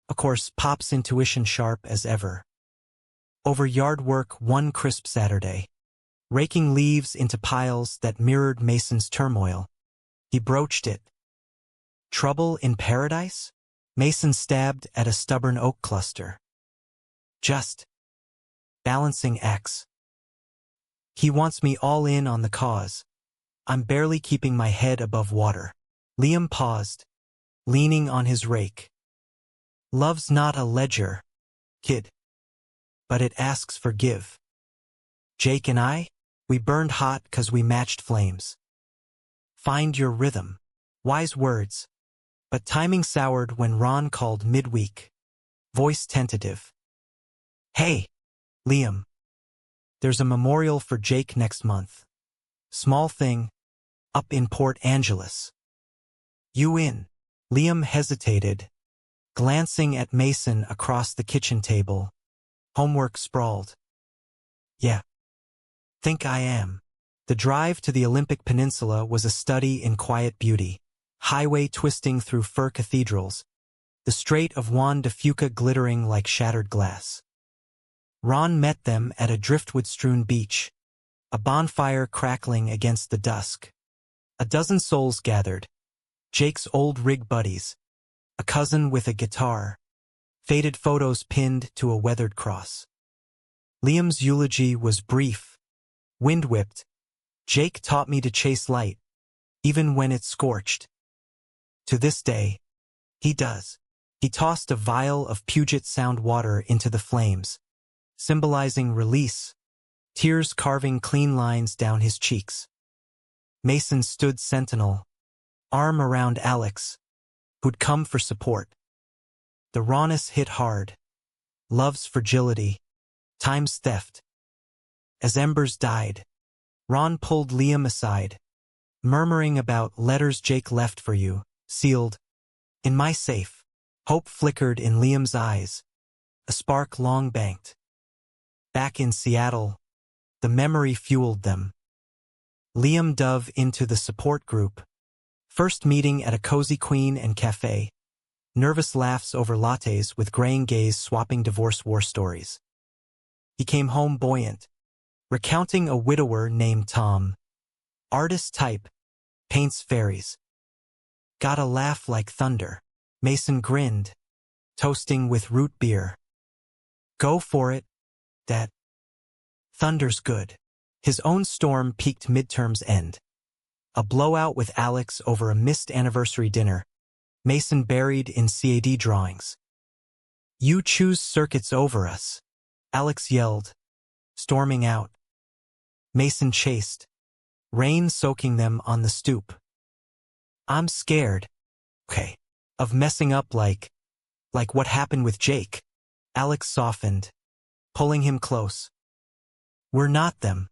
of course, Pop's intuition sharp as ever. Over yard work one crisp Saturday, raking leaves into piles that mirrored Mason's turmoil. He broached it. Trouble in paradise? Mason stabbed at a stubborn oak cluster. Just balancing acts. He wants me all in on the cause. I'm barely keeping my head above water. Liam paused, leaning on his rake. Love's not a ledger, kid. But it asks for give. Jake and I, we burned hot 'cause we matched flames. Find your rhythm. Wise words. But timing soured when Ron called midweek. Voice tentative. Hey, Liam. There's a memorial for Jake next month. Small thing, up in Port Angeles. You in? Liam hesitated, glancing at Mason across the kitchen table. Homework sprawled. Yeah. Think I am. The drive to the Olympic Peninsula was a study in quiet beauty. Highway twisting through fir cathedrals, the Strait of Juan de Fuca glittering like shattered glass. Ron met them at a driftwood-strewn beach, a bonfire crackling against the dusk. A dozen souls gathered. Jake's old rig buddies, a cousin with a guitar, faded photos pinned to a weathered cross. Liam's eulogy was brief, wind-whipped. Jake taught me to chase light, even when it's scorched. To this day, he does. He tossed a vial of Puget Sound water into the flames, symbolizing release, tears carving clean lines down his cheeks. Mason stood sentinel, arm around Alex, who'd come for support. The rawness hit hard. Love's fragility, time's theft. As embers died, Ron pulled Liam aside, murmuring about letters Jake left for you, sealed. In my safe. Hope flickered in Liam's eyes, a spark long banked. Back in Seattle, the memory fueled them. Liam dove into the support group. First meeting at a cozy Queen and cafe. Nervous laughs over lattes with graying gays swapping divorce war stories. He came home buoyant, recounting a widower named Tom. Artist type, paints fairies. Got a laugh like thunder. Mason grinned, toasting with root beer. Go for it, Dad. Thunder's good. His own storm peaked midterm's end. A blowout with Alex over a missed anniversary dinner. Mason buried in CAD drawings. You choose circuits over us, Alex yelled, storming out. Mason chased, rain soaking them on the stoop. I'm scared. Okay. Of messing up like what happened with Jake. Alex softened, pulling him close. We're not them.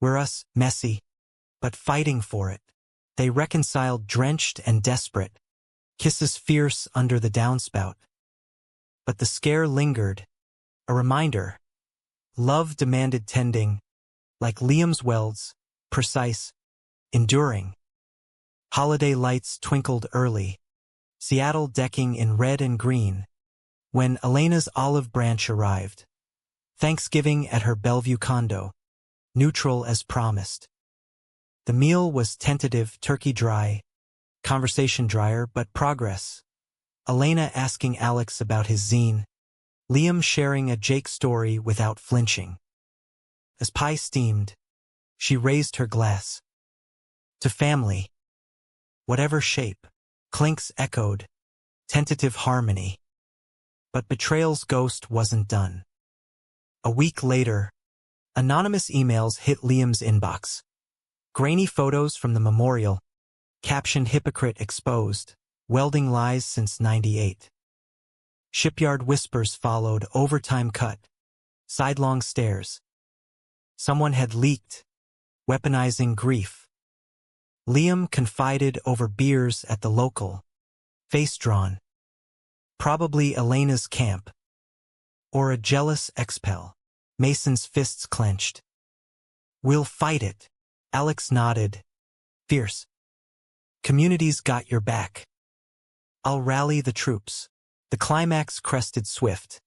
We're us, messy, but fighting for it. They reconciled drenched and desperate, kisses fierce under the downspout. But the scare lingered, a reminder. Love demanded tending, like Liam's welds, precise, enduring. Holiday lights twinkled early. Seattle decking in red and green, when Elena's olive branch arrived. Thanksgiving at her Bellevue condo, neutral as promised. The meal was tentative, turkey dry, conversation drier, but progress. Elena asking Alex about his zine, Liam sharing a Jake story without flinching. As pie steamed, she raised her glass. To family. Whatever shape. Clinks echoed, tentative harmony. But betrayal's ghost wasn't done. A week later, anonymous emails hit Liam's inbox. Grainy photos from the memorial, captioned hypocrite exposed, welding lies since '98. Shipyard whispers followed, overtime cut, sidelong stares. Someone had leaked, weaponizing grief. Liam confided over beers at the local. Face drawn. Probably Elena's camp. Or a jealous expel. Mason's fists clenched. We'll fight it. Alex nodded. Fierce. Community's got your back. I'll rally the troops. The climax crested swift.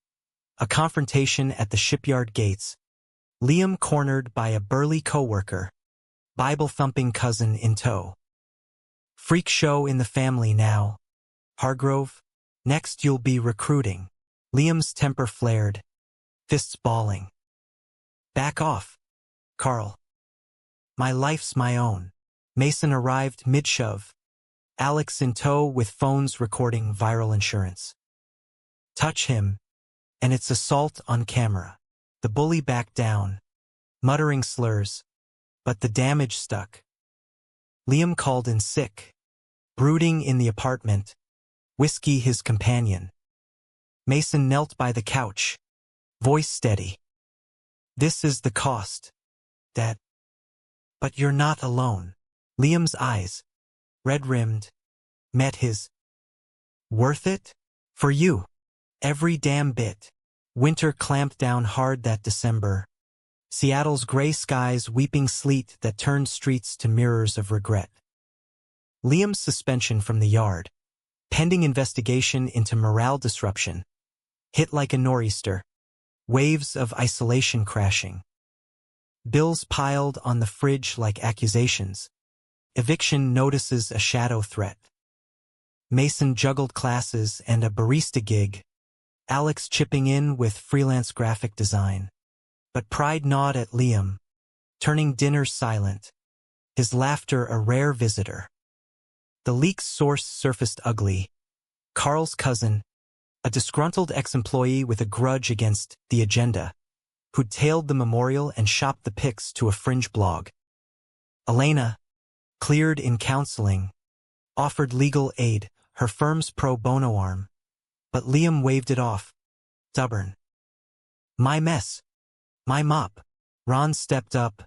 A confrontation at the shipyard gates. Liam cornered by a burly coworker, Bible-thumping cousin in tow. Freak show in the family now. Hargrove, next you'll be recruiting. Liam's temper flared, fists balling. Back off, Carl. My life's my own. Mason arrived mid-shove, Alex in tow with phones recording viral insurance. Touch him, and it's assault on camera. The bully backed down, muttering slurs, but the damage stuck. Liam called in sick, brooding in the apartment, Whiskey his companion. Mason knelt by the couch, voice steady. This is the cost, Dad. But you're not alone. Liam's eyes, red-rimmed, met his. Worth it? For you. Every damn bit. Winter clamped down hard that December. Seattle's gray skies weeping sleet that turned streets to mirrors of regret. Liam's suspension from the yard, pending investigation into morale disruption, hit like a nor'easter, waves of isolation crashing. Bills piled on the fridge like accusations. Eviction notices a shadow threat. Mason juggled classes and a barista gig, Alex chipping in with freelance graphic design. But pride gnawed at Liam, turning dinners silent, his laughter a rare visitor. The leak's source surfaced ugly. Carl's cousin, a disgruntled ex-employee with a grudge against the agenda, who'd tailed the memorial and shopped the pics to a fringe blog. Elena, cleared in counseling, offered legal aid, her firm's pro bono arm, but Liam waved it off, stubborn. My mess. My mop. Ron stepped up,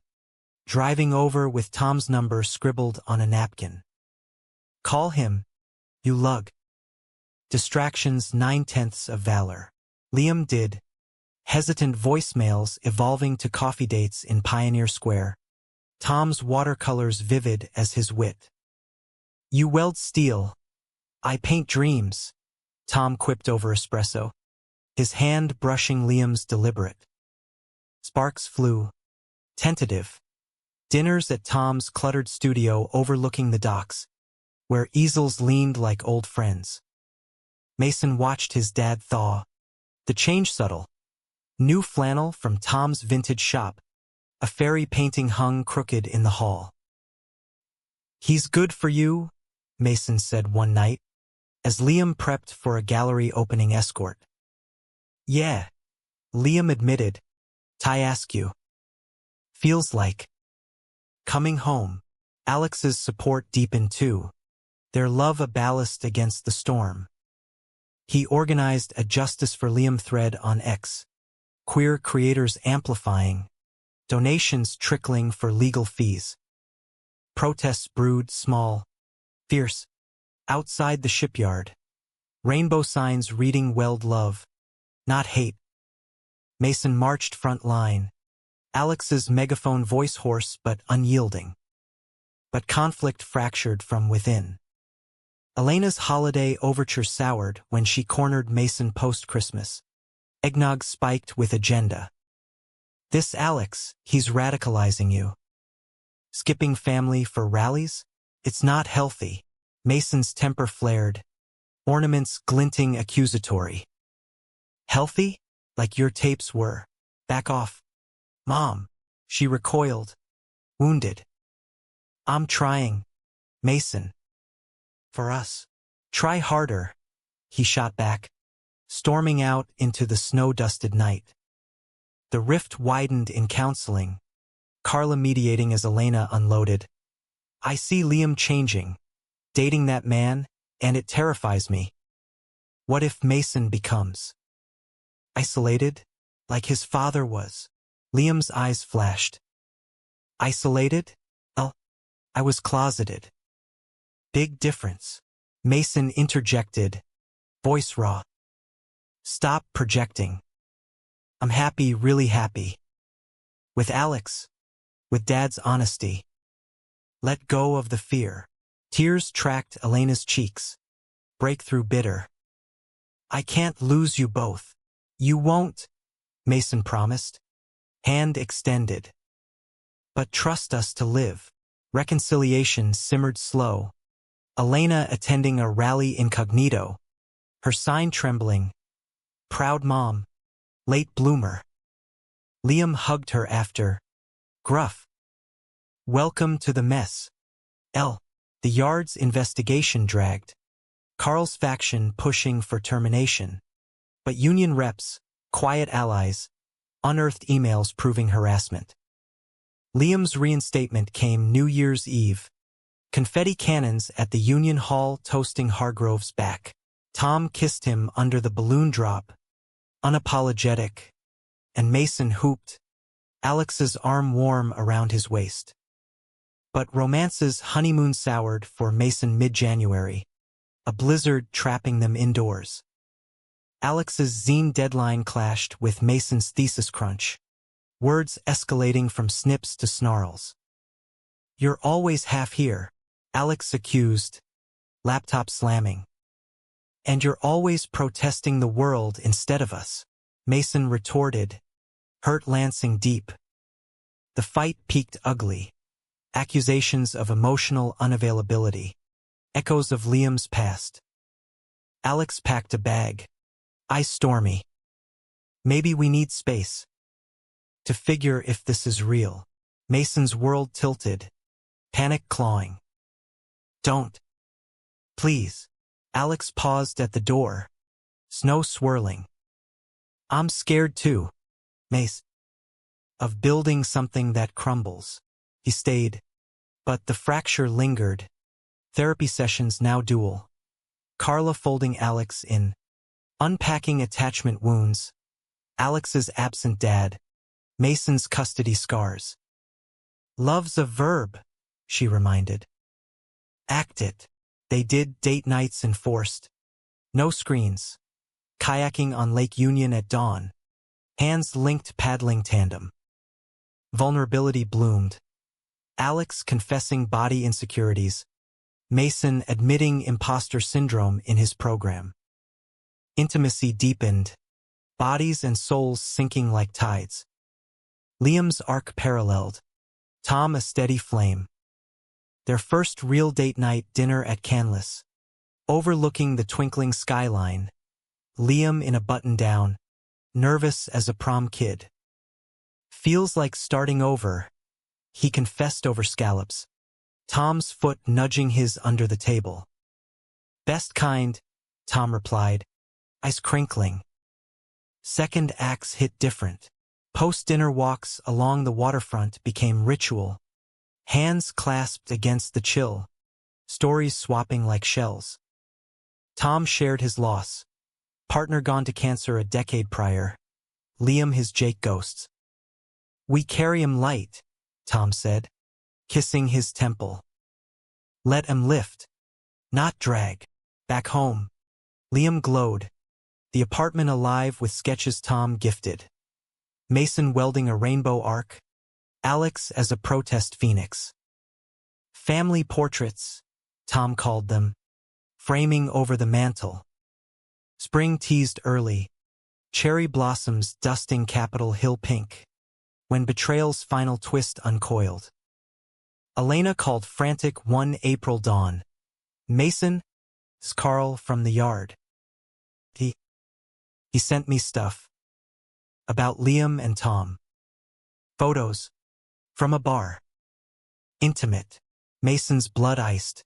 driving over with Tom's number scribbled on a napkin. Call him, you lug. Distractions 9/10 of valor. Liam did. Hesitant voicemails evolving to coffee dates in Pioneer Square. Tom's watercolors vivid as his wit. You weld steel. I paint dreams, Tom quipped over espresso, his hand brushing Liam's deliberate. Sparks flew. Tentative. Dinners at Tom's cluttered studio overlooking the docks, where easels leaned like old friends. Mason watched his dad thaw. The change subtle. New flannel from Tom's vintage shop. A fairy painting hung crooked in the hall. He's good for you, Mason said one night, as Liam prepped for a gallery opening escort. Yeah, Liam admitted. I ask you. Feels like. Coming home. Alex's support deepened too, their love a ballast against the storm. He organized a Justice for Liam thread on X, queer creators amplifying, donations trickling for legal fees. Protests brewed small, fierce, outside the shipyard. Rainbow signs reading weld love, not hate. Mason marched front line, Alex's megaphone voice hoarse but unyielding. But conflict fractured from within. Elena's holiday overture soured when she cornered Mason post-Christmas. Eggnog spiked with agenda. This Alex, he's radicalizing you. Skipping family for rallies? It's not healthy. Mason's temper flared, ornaments glinting accusatory. Healthy? Like your tapes were. Back off. Mom. She recoiled, wounded. I'm trying. Mason. For us. Try harder. He shot back, storming out into the snow-dusted night. The rift widened in counseling, Carla mediating as Elena unloaded. I see Liam changing, dating that man, and it terrifies me. What if Mason becomes isolated, like his father was? Liam's eyes flashed. Isolated? Oh, I was closeted. Big difference. Mason interjected, voice raw. Stop projecting. I'm happy, really happy. With Alex. With Dad's honesty. Let go of the fear. Tears tracked Elena's cheeks. Breakthrough bitter. I can't lose you both. You won't, Mason promised. hand extended. But trust us to live. Reconciliation simmered slow. Elena attending a rally incognito, her sign trembling. Proud mom, late bloomer. Liam hugged her after. Gruff. Welcome to the mess. The yard's investigation dragged. Carl's faction pushing for termination. But union reps, quiet allies, unearthed emails proving harassment. Liam's reinstatement came New Year's Eve. Confetti cannons at the Union Hall toasting Hargrove's back. Tom kissed him under the balloon drop, unapologetic, and Mason hooped, Alex's arm warm around his waist. But romance's honeymoon soured for Mason mid-January, a blizzard trapping them indoors. Alex's zine deadline clashed with Mason's thesis crunch, words escalating from snips to snarls. You're always half here, Alex accused, laptop slamming. And you're always protesting the world instead of us, Mason retorted, hurt lancing deep. The fight peaked ugly. Accusations of emotional unavailability. Echoes of Liam's past. Alex packed a bag. Ice stormy. Maybe we need space. To figure if this is real. Mason's world tilted. Panic clawing. Don't. Please. Alex paused at the door. Snow swirling. I'm scared too, Mace. Of building something that crumbles. He stayed. But the fracture lingered. Therapy sessions now dual. Carla folding Alex in. Unpacking attachment wounds. Alex's absent dad. Mason's custody scars. Love's a verb, she reminded. Act it. They did date nights enforced. No screens. Kayaking on Lake Union at dawn. Hands linked paddling tandem. Vulnerability bloomed. Alex confessing body insecurities. Mason admitting imposter syndrome in his program. Intimacy deepened. Bodies and souls sinking like tides. Liam's arc paralleled. Tom a steady flame. Their first real date night dinner at Canlis. Overlooking the twinkling skyline. Liam in a button-down. Nervous as a prom kid. Feels like starting over. He confessed over scallops. Tom's foot nudging his under the table. Best kind, Tom replied. Ice crinkling. Second acts hit different. Post-dinner walks along the waterfront became ritual. Hands clasped against the chill. Stories swapping like shells. Tom shared his loss. Partner gone to cancer a decade prior. Liam his Jake ghosts. We carry 'em light, Tom said, kissing his temple. Let 'em lift, not drag. Back home. Liam glowed. The apartment alive with sketches Tom gifted. Mason welding a rainbow arc. Alex as a protest phoenix. Family portraits, Tom called them, framing over the mantel. Spring teased early. Cherry blossoms dusting Capitol Hill pink. When betrayal's final twist uncoiled. Elena called frantic one April dawn. Mason? Carl from the yard. He sent me stuff. About Liam and Tom. Photos. From a bar. Intimate. Mason's blood iced.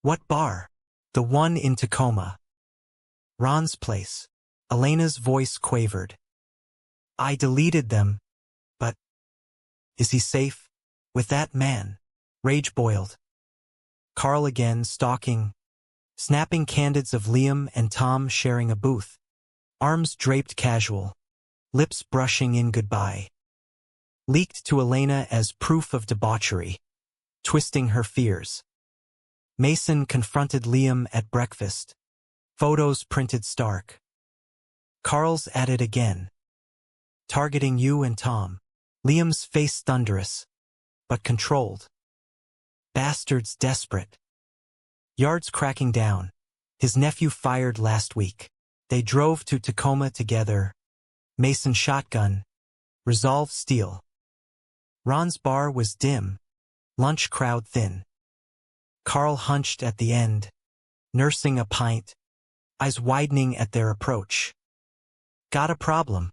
What bar? The one in Tacoma. Ron's place. Elena's voice quavered. I deleted them. But is he safe? With that man? Rage boiled. Carl again stalking. Snapping candids of Liam and Tom sharing a booth. Arms draped casual. Lips brushing in goodbye. Leaked to Elena as proof of debauchery. Twisting her fears. Mason confronted Liam at breakfast. Photos printed stark. Carl's at it again. Targeting you and Tom. Liam's face thunderous. But controlled. Bastards desperate. Yards cracking down. His nephew fired last week. They drove to Tacoma together. Mason shotgun. resolve steel. Ron's bar was dim, lunch crowd thin. Carl hunched at the end, nursing a pint, eyes widening at their approach. Got a problem,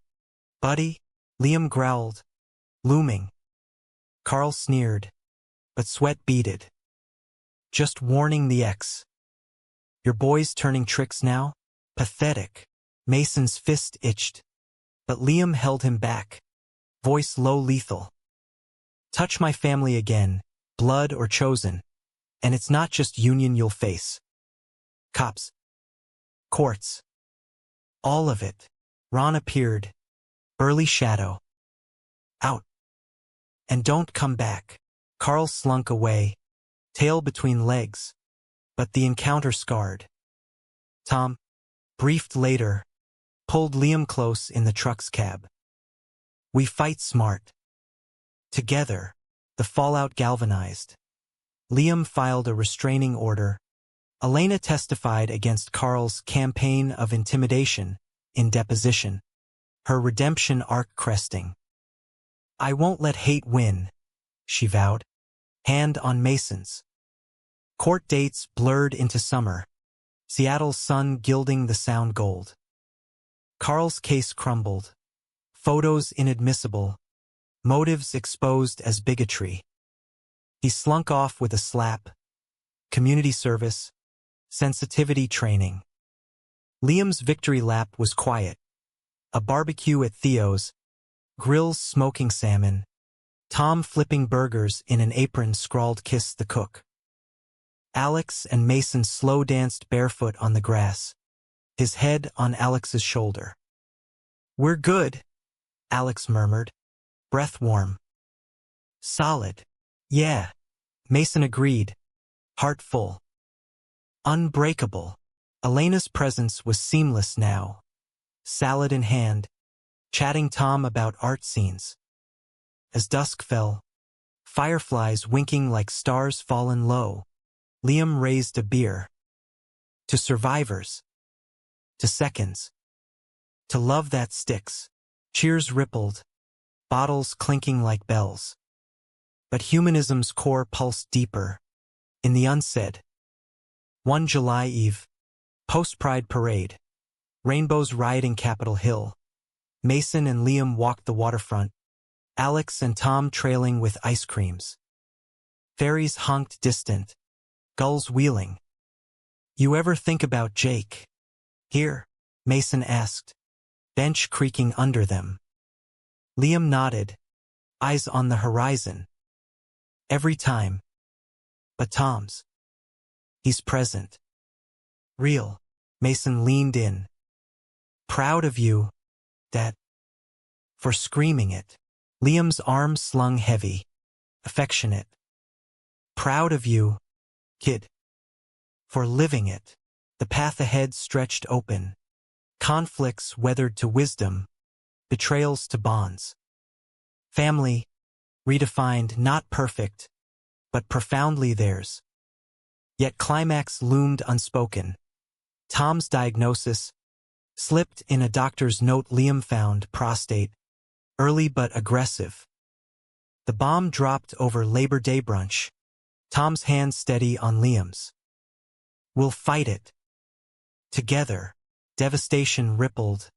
buddy? Liam growled, looming. Carl sneered, but sweat beaded. Just warning the ex. Your boy's turning tricks now? Pathetic. Mason's fist itched, but Liam held him back, voice low lethal. Touch my family again, blood or chosen, and it's not just union you'll face. Cops. Courts. All of it. Ron appeared, burly shadow. Out. And don't come back. Carl slunk away, tail between legs, but the encounter scarred. Tom, briefed later, pulled Liam close in the truck's cab. We fight smart. Together, the fallout galvanized. Liam filed a restraining order. Elena testified against Carl's campaign of intimidation in deposition, her redemption arc cresting. I won't let hate win, she vowed, hand on Mason's. Court dates blurred into summer, Seattle's sun gilding the sound gold. Carl's case crumbled, photos inadmissible, motives exposed as bigotry. He slunk off with a slap, community service, sensitivity training. Liam's victory lap was quiet. A barbecue at Theo's, grills smoking salmon, Tom flipping burgers in an apron scrawled "Kiss the Cook." Alex and Mason slow danced barefoot on the grass, his head on Alex's shoulder. We're good, Alex murmured, breath warm. Solid. Yeah, Mason agreed, heart full. Unbreakable. Elena's presence was seamless now, salad in hand, chatting Tom about art scenes. As dusk fell, fireflies winking like stars fallen low, Liam raised a beer. To survivors. To seconds. To love that sticks. Cheers rippled, bottles clinking like bells. But humanism's core pulsed deeper, in the unsaid. One July Eve, post-Pride parade, rainbows riding Capitol Hill. Mason and Liam walked the waterfront, Alex and Tom trailing with ice creams. Ferries honked distant, gulls wheeling. You ever think about Jake? Here, Mason asked, bench creaking under them. Liam nodded, eyes on the horizon. Every time. But Tom's. He's present. Real. Mason leaned in. Proud of you, Dad. For screaming it. Liam's arms slung heavy. Affectionate. Proud of you, kid. For living it. The path ahead stretched open. Conflicts weathered to wisdom. Betrayals to bonds. Family, redefined, not perfect, but profoundly theirs. Yet climax loomed unspoken. Tom's diagnosis, slipped in a doctor's note. Liam found prostate, early but aggressive. The bomb dropped over Labor Day brunch. Tom's hand steady on Liam's. We'll fight it. Together, devastation rippled,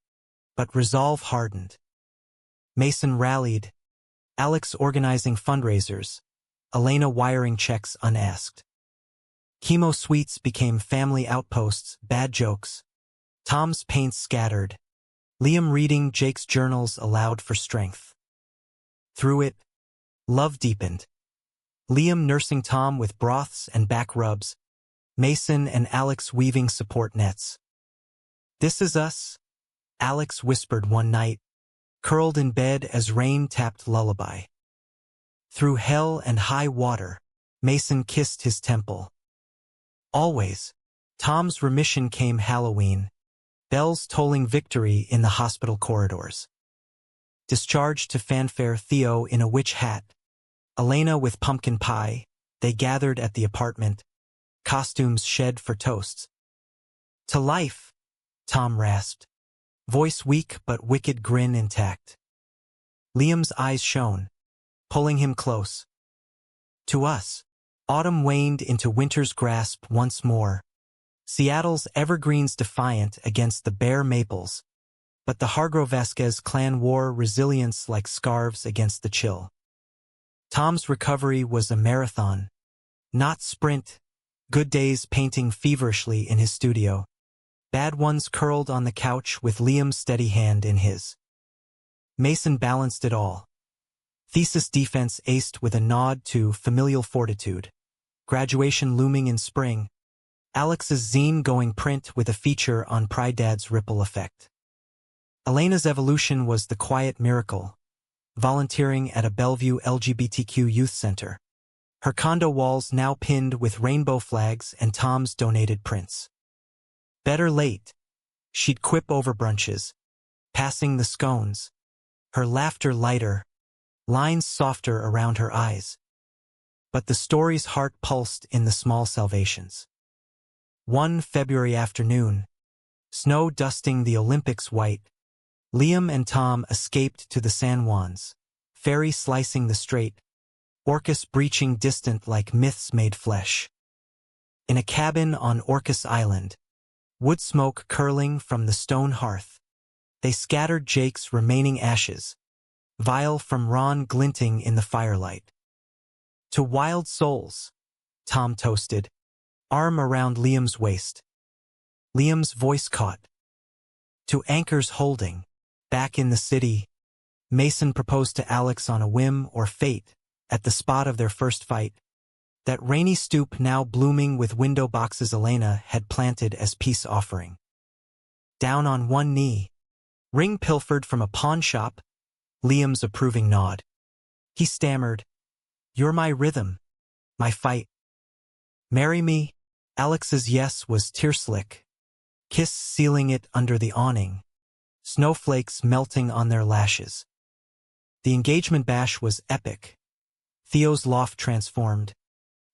but resolve hardened. Mason rallied, Alex organizing fundraisers, Elena wiring checks unasked. Chemo suites became family outposts, bad jokes. Tom's paints scattered. Liam reading Jake's journals aloud for strength. Through it, love deepened. Liam nursing Tom with broths and back rubs. Mason and Alex weaving support nets. This is us, Alex whispered one night, curled in bed as rain tapped lullaby. Through hell and high water, Mason kissed his temple. Always, Tom's remission came Halloween, bells tolling victory in the hospital corridors. Discharged to fanfare, Theo in a witch hat, Elena with pumpkin pie, they gathered at the apartment, costumes shed for toasts. To life, Tom rasped, voice weak but wicked grin intact. Liam's eyes shone, pulling him close. To us. Autumn waned into winter's grasp once more. Seattle's evergreens defiant against the bare maples. But the Hargrove-Vasquez clan wore resilience like scarves against the chill. Tom's recovery was a marathon, not sprint. Good days painting feverishly in his studio. Bad ones curled on the couch with Liam's steady hand in his. Mason balanced it all. Thesis defense aced with a nod to familial fortitude. Graduation looming in spring. Alex's zine going print with a feature on Pride Dad's ripple effect. Elena's evolution was the quiet miracle, volunteering at a Bellevue LGBTQ youth center. Her condo walls now pinned with rainbow flags and Tom's donated prints. Better late, she'd quip over brunches, passing the scones, her laughter lighter, lines softer around her eyes. But the story's heart pulsed in the small salvations. One February afternoon, snow dusting the Olympics white, Liam and Tom escaped to the San Juans, ferry slicing the strait, Orcas breaching distant like myths made flesh. In a cabin on Orcas Island, wood smoke curling from the stone hearth, they scattered Jake's remaining ashes, vial from Ron glinting in the firelight. To wild souls, Tom toasted, arm around Liam's waist. Liam's voice caught. To anchors holding, back in the city, Mason proposed to Alex on a whim or fate, at the spot of their first fight. That rainy stoop now blooming with window boxes Elena had planted as peace offering. Down on one knee, ring pilfered from a pawn shop, Liam's approving nod. He stammered, "You're my rhythm, my fight. Marry me?" Alex's yes was tear-slick, kiss sealing it under the awning, snowflakes melting on their lashes. The engagement bash was epic. Theo's loft transformed,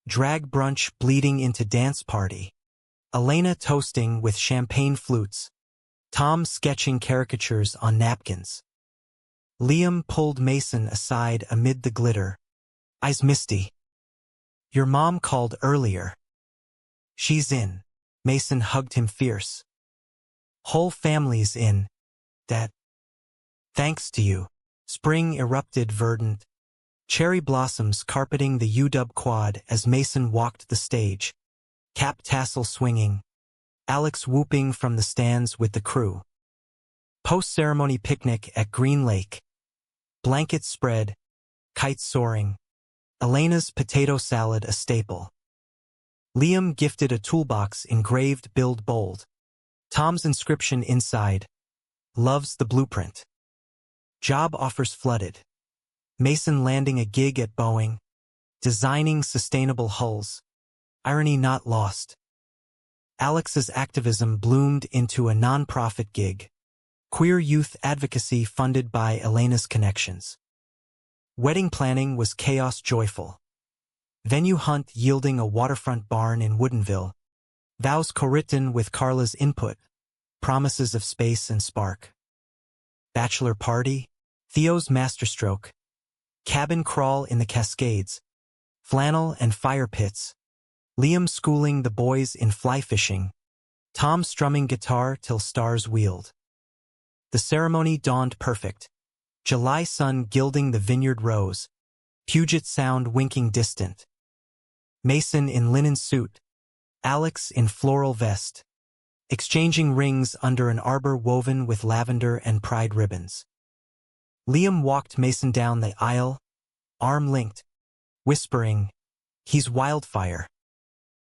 drag brunch bleeding into dance party, Elena toasting with champagne flutes, Tom sketching caricatures on napkins. Liam pulled Mason aside amid the glitter, eyes misty. "Your mom called earlier." "She's in." Mason hugged him fierce. "Whole family's in, Dad. Thanks to you." Spring erupted verdant, cherry blossoms carpeting the UW quad as Mason walked the stage, cap tassel swinging, Alex whooping from the stands with the crew. Post-ceremony picnic at Green Lake. Blankets spread, kites soaring, Elena's potato salad a staple. Liam gifted a toolbox engraved "Build Bold." Tom's inscription inside, "Loves the blueprint." Job offers flooded. Mason landing a gig at Boeing, designing sustainable hulls. Irony not lost. Alex's activism bloomed into a non-profit gig. Queer youth advocacy funded by Elena's connections. Wedding planning was chaos joyful. Venue hunt yielding a waterfront barn in Woodinville. Vows co-written with Carla's input. Promises of space and spark. Bachelor party. Theo's masterstroke. Cabin crawl in the Cascades. Flannel and fire pits. Liam schooling the boys in fly fishing. Tom strumming guitar till stars wheeled. The ceremony dawned perfect. July sun gilding the vineyard rose. Puget Sound winking distant. Mason in linen suit. Alex in floral vest. Exchanging rings under an arbor woven with lavender and pride ribbons. Liam walked Mason down the aisle, arm linked, whispering, "He's wildfire."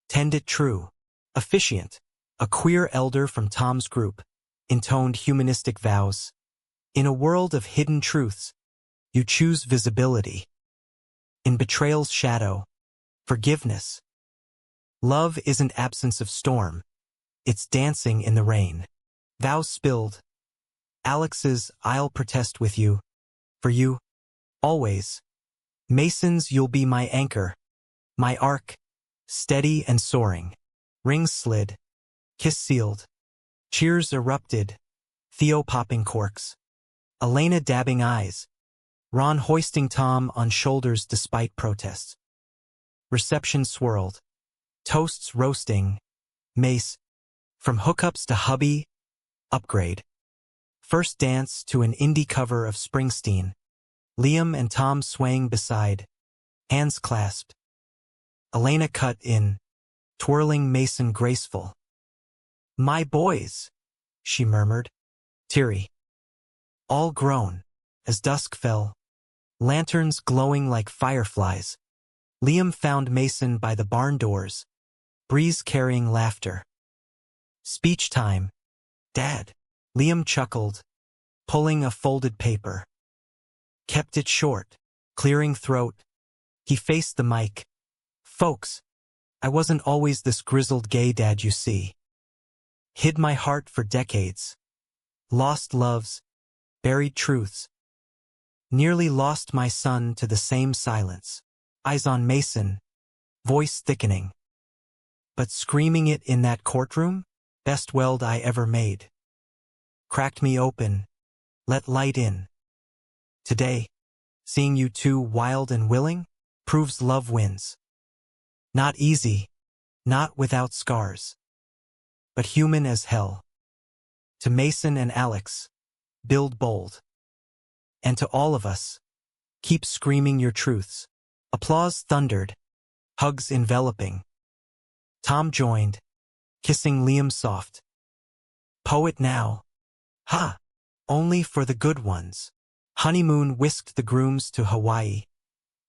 Tend it true. Officiant, a queer elder from Tom's group, intoned humanistic vows. In a world of hidden truths, you choose visibility. In betrayal's shadow, forgiveness. Love isn't absence of storm. It's dancing in the rain. Vows spilled. Alex's "I'll protest with you. For you. Always." Mason's "You'll be my anchor. My arc. Steady and soaring." Rings slid. Kiss sealed. Cheers erupted. Theo popping corks. Elena dabbing eyes. Ron hoisting Tom on shoulders despite protests. Reception swirled. Toasts roasting. Mace. From hookups to hubby. Upgrade. First dance to an indie cover of Springsteen. Liam and Tom swaying beside. Hands clasped. Elena cut in. Twirling Mason graceful. My boys, she murmured. Teary. All grown. As dusk fell. Lanterns glowing like fireflies. Liam found Mason by the barn doors. Breeze carrying laughter. Speech time. Dad. Liam chuckled, pulling a folded paper. Kept it short, clearing throat. He faced the mic. Folks, I wasn't always this grizzled gay dad you see. Hid my heart for decades. Lost loves, buried truths. Nearly lost my son to the same silence. Eyes on Mason, voice thickening. But screaming it in that courtroom, best weld I ever made. Cracked me open, let light in. Today, seeing you two wild and willing, proves love wins. Not easy, not without scars. But human as hell. To Mason and Alex, build bold. And to all of us, keep screaming your truths. Applause thundered, hugs enveloping. Tom joined, kissing Liam soft. Poet now. Ha! Only for the good ones. Honeymoon whisked the grooms to Hawaii.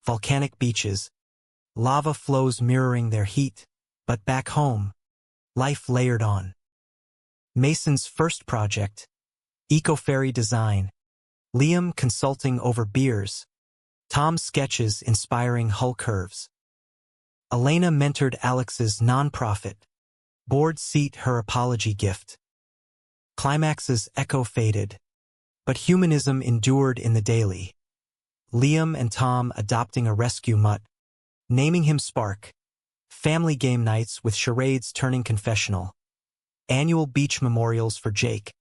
Volcanic beaches. Lava flows mirroring their heat. But back home, life layered on. Mason's first project. Eco-ferry design. Liam consulting over beers. Tom's sketches inspiring hull curves. Elena mentored Alex's nonprofit. Board seat her apology gift. Climax's echo faded, but humanism endured in the daily. Liam and Tom adopting a rescue mutt, naming him Spark. Family game nights with charades turning confessional. Annual beach memorials for Jake,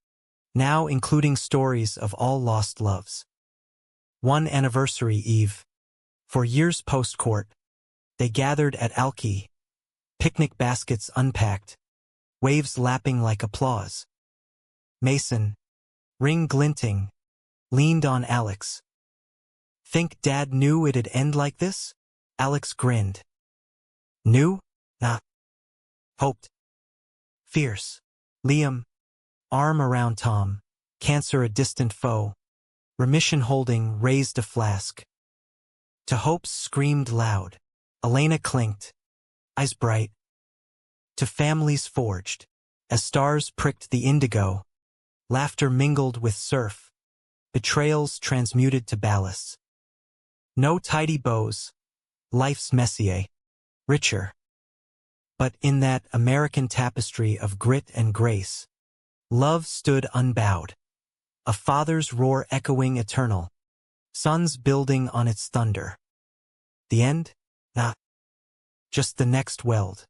now including stories of all lost loves. One anniversary eve. For years post-court, they gathered at Alki. Picnic baskets unpacked, waves lapping like applause. Mason, ring glinting, leaned on Alex. Think Dad knew it'd end like this? Alex grinned. Knew? Nah. Hoped. Fierce. Liam, arm around Tom, cancer a distant foe. Remission holding raised a flask. To hopes screamed loud. Elena clinked, eyes bright. To families forged, as stars pricked the indigo. Laughter mingled with surf, betrayals transmuted to ballasts. No tidy bows, life's messier, richer. But in that American tapestry of grit and grace, love stood unbowed, a father's roar echoing eternal, suns building on its thunder. The end? Not just the next weld.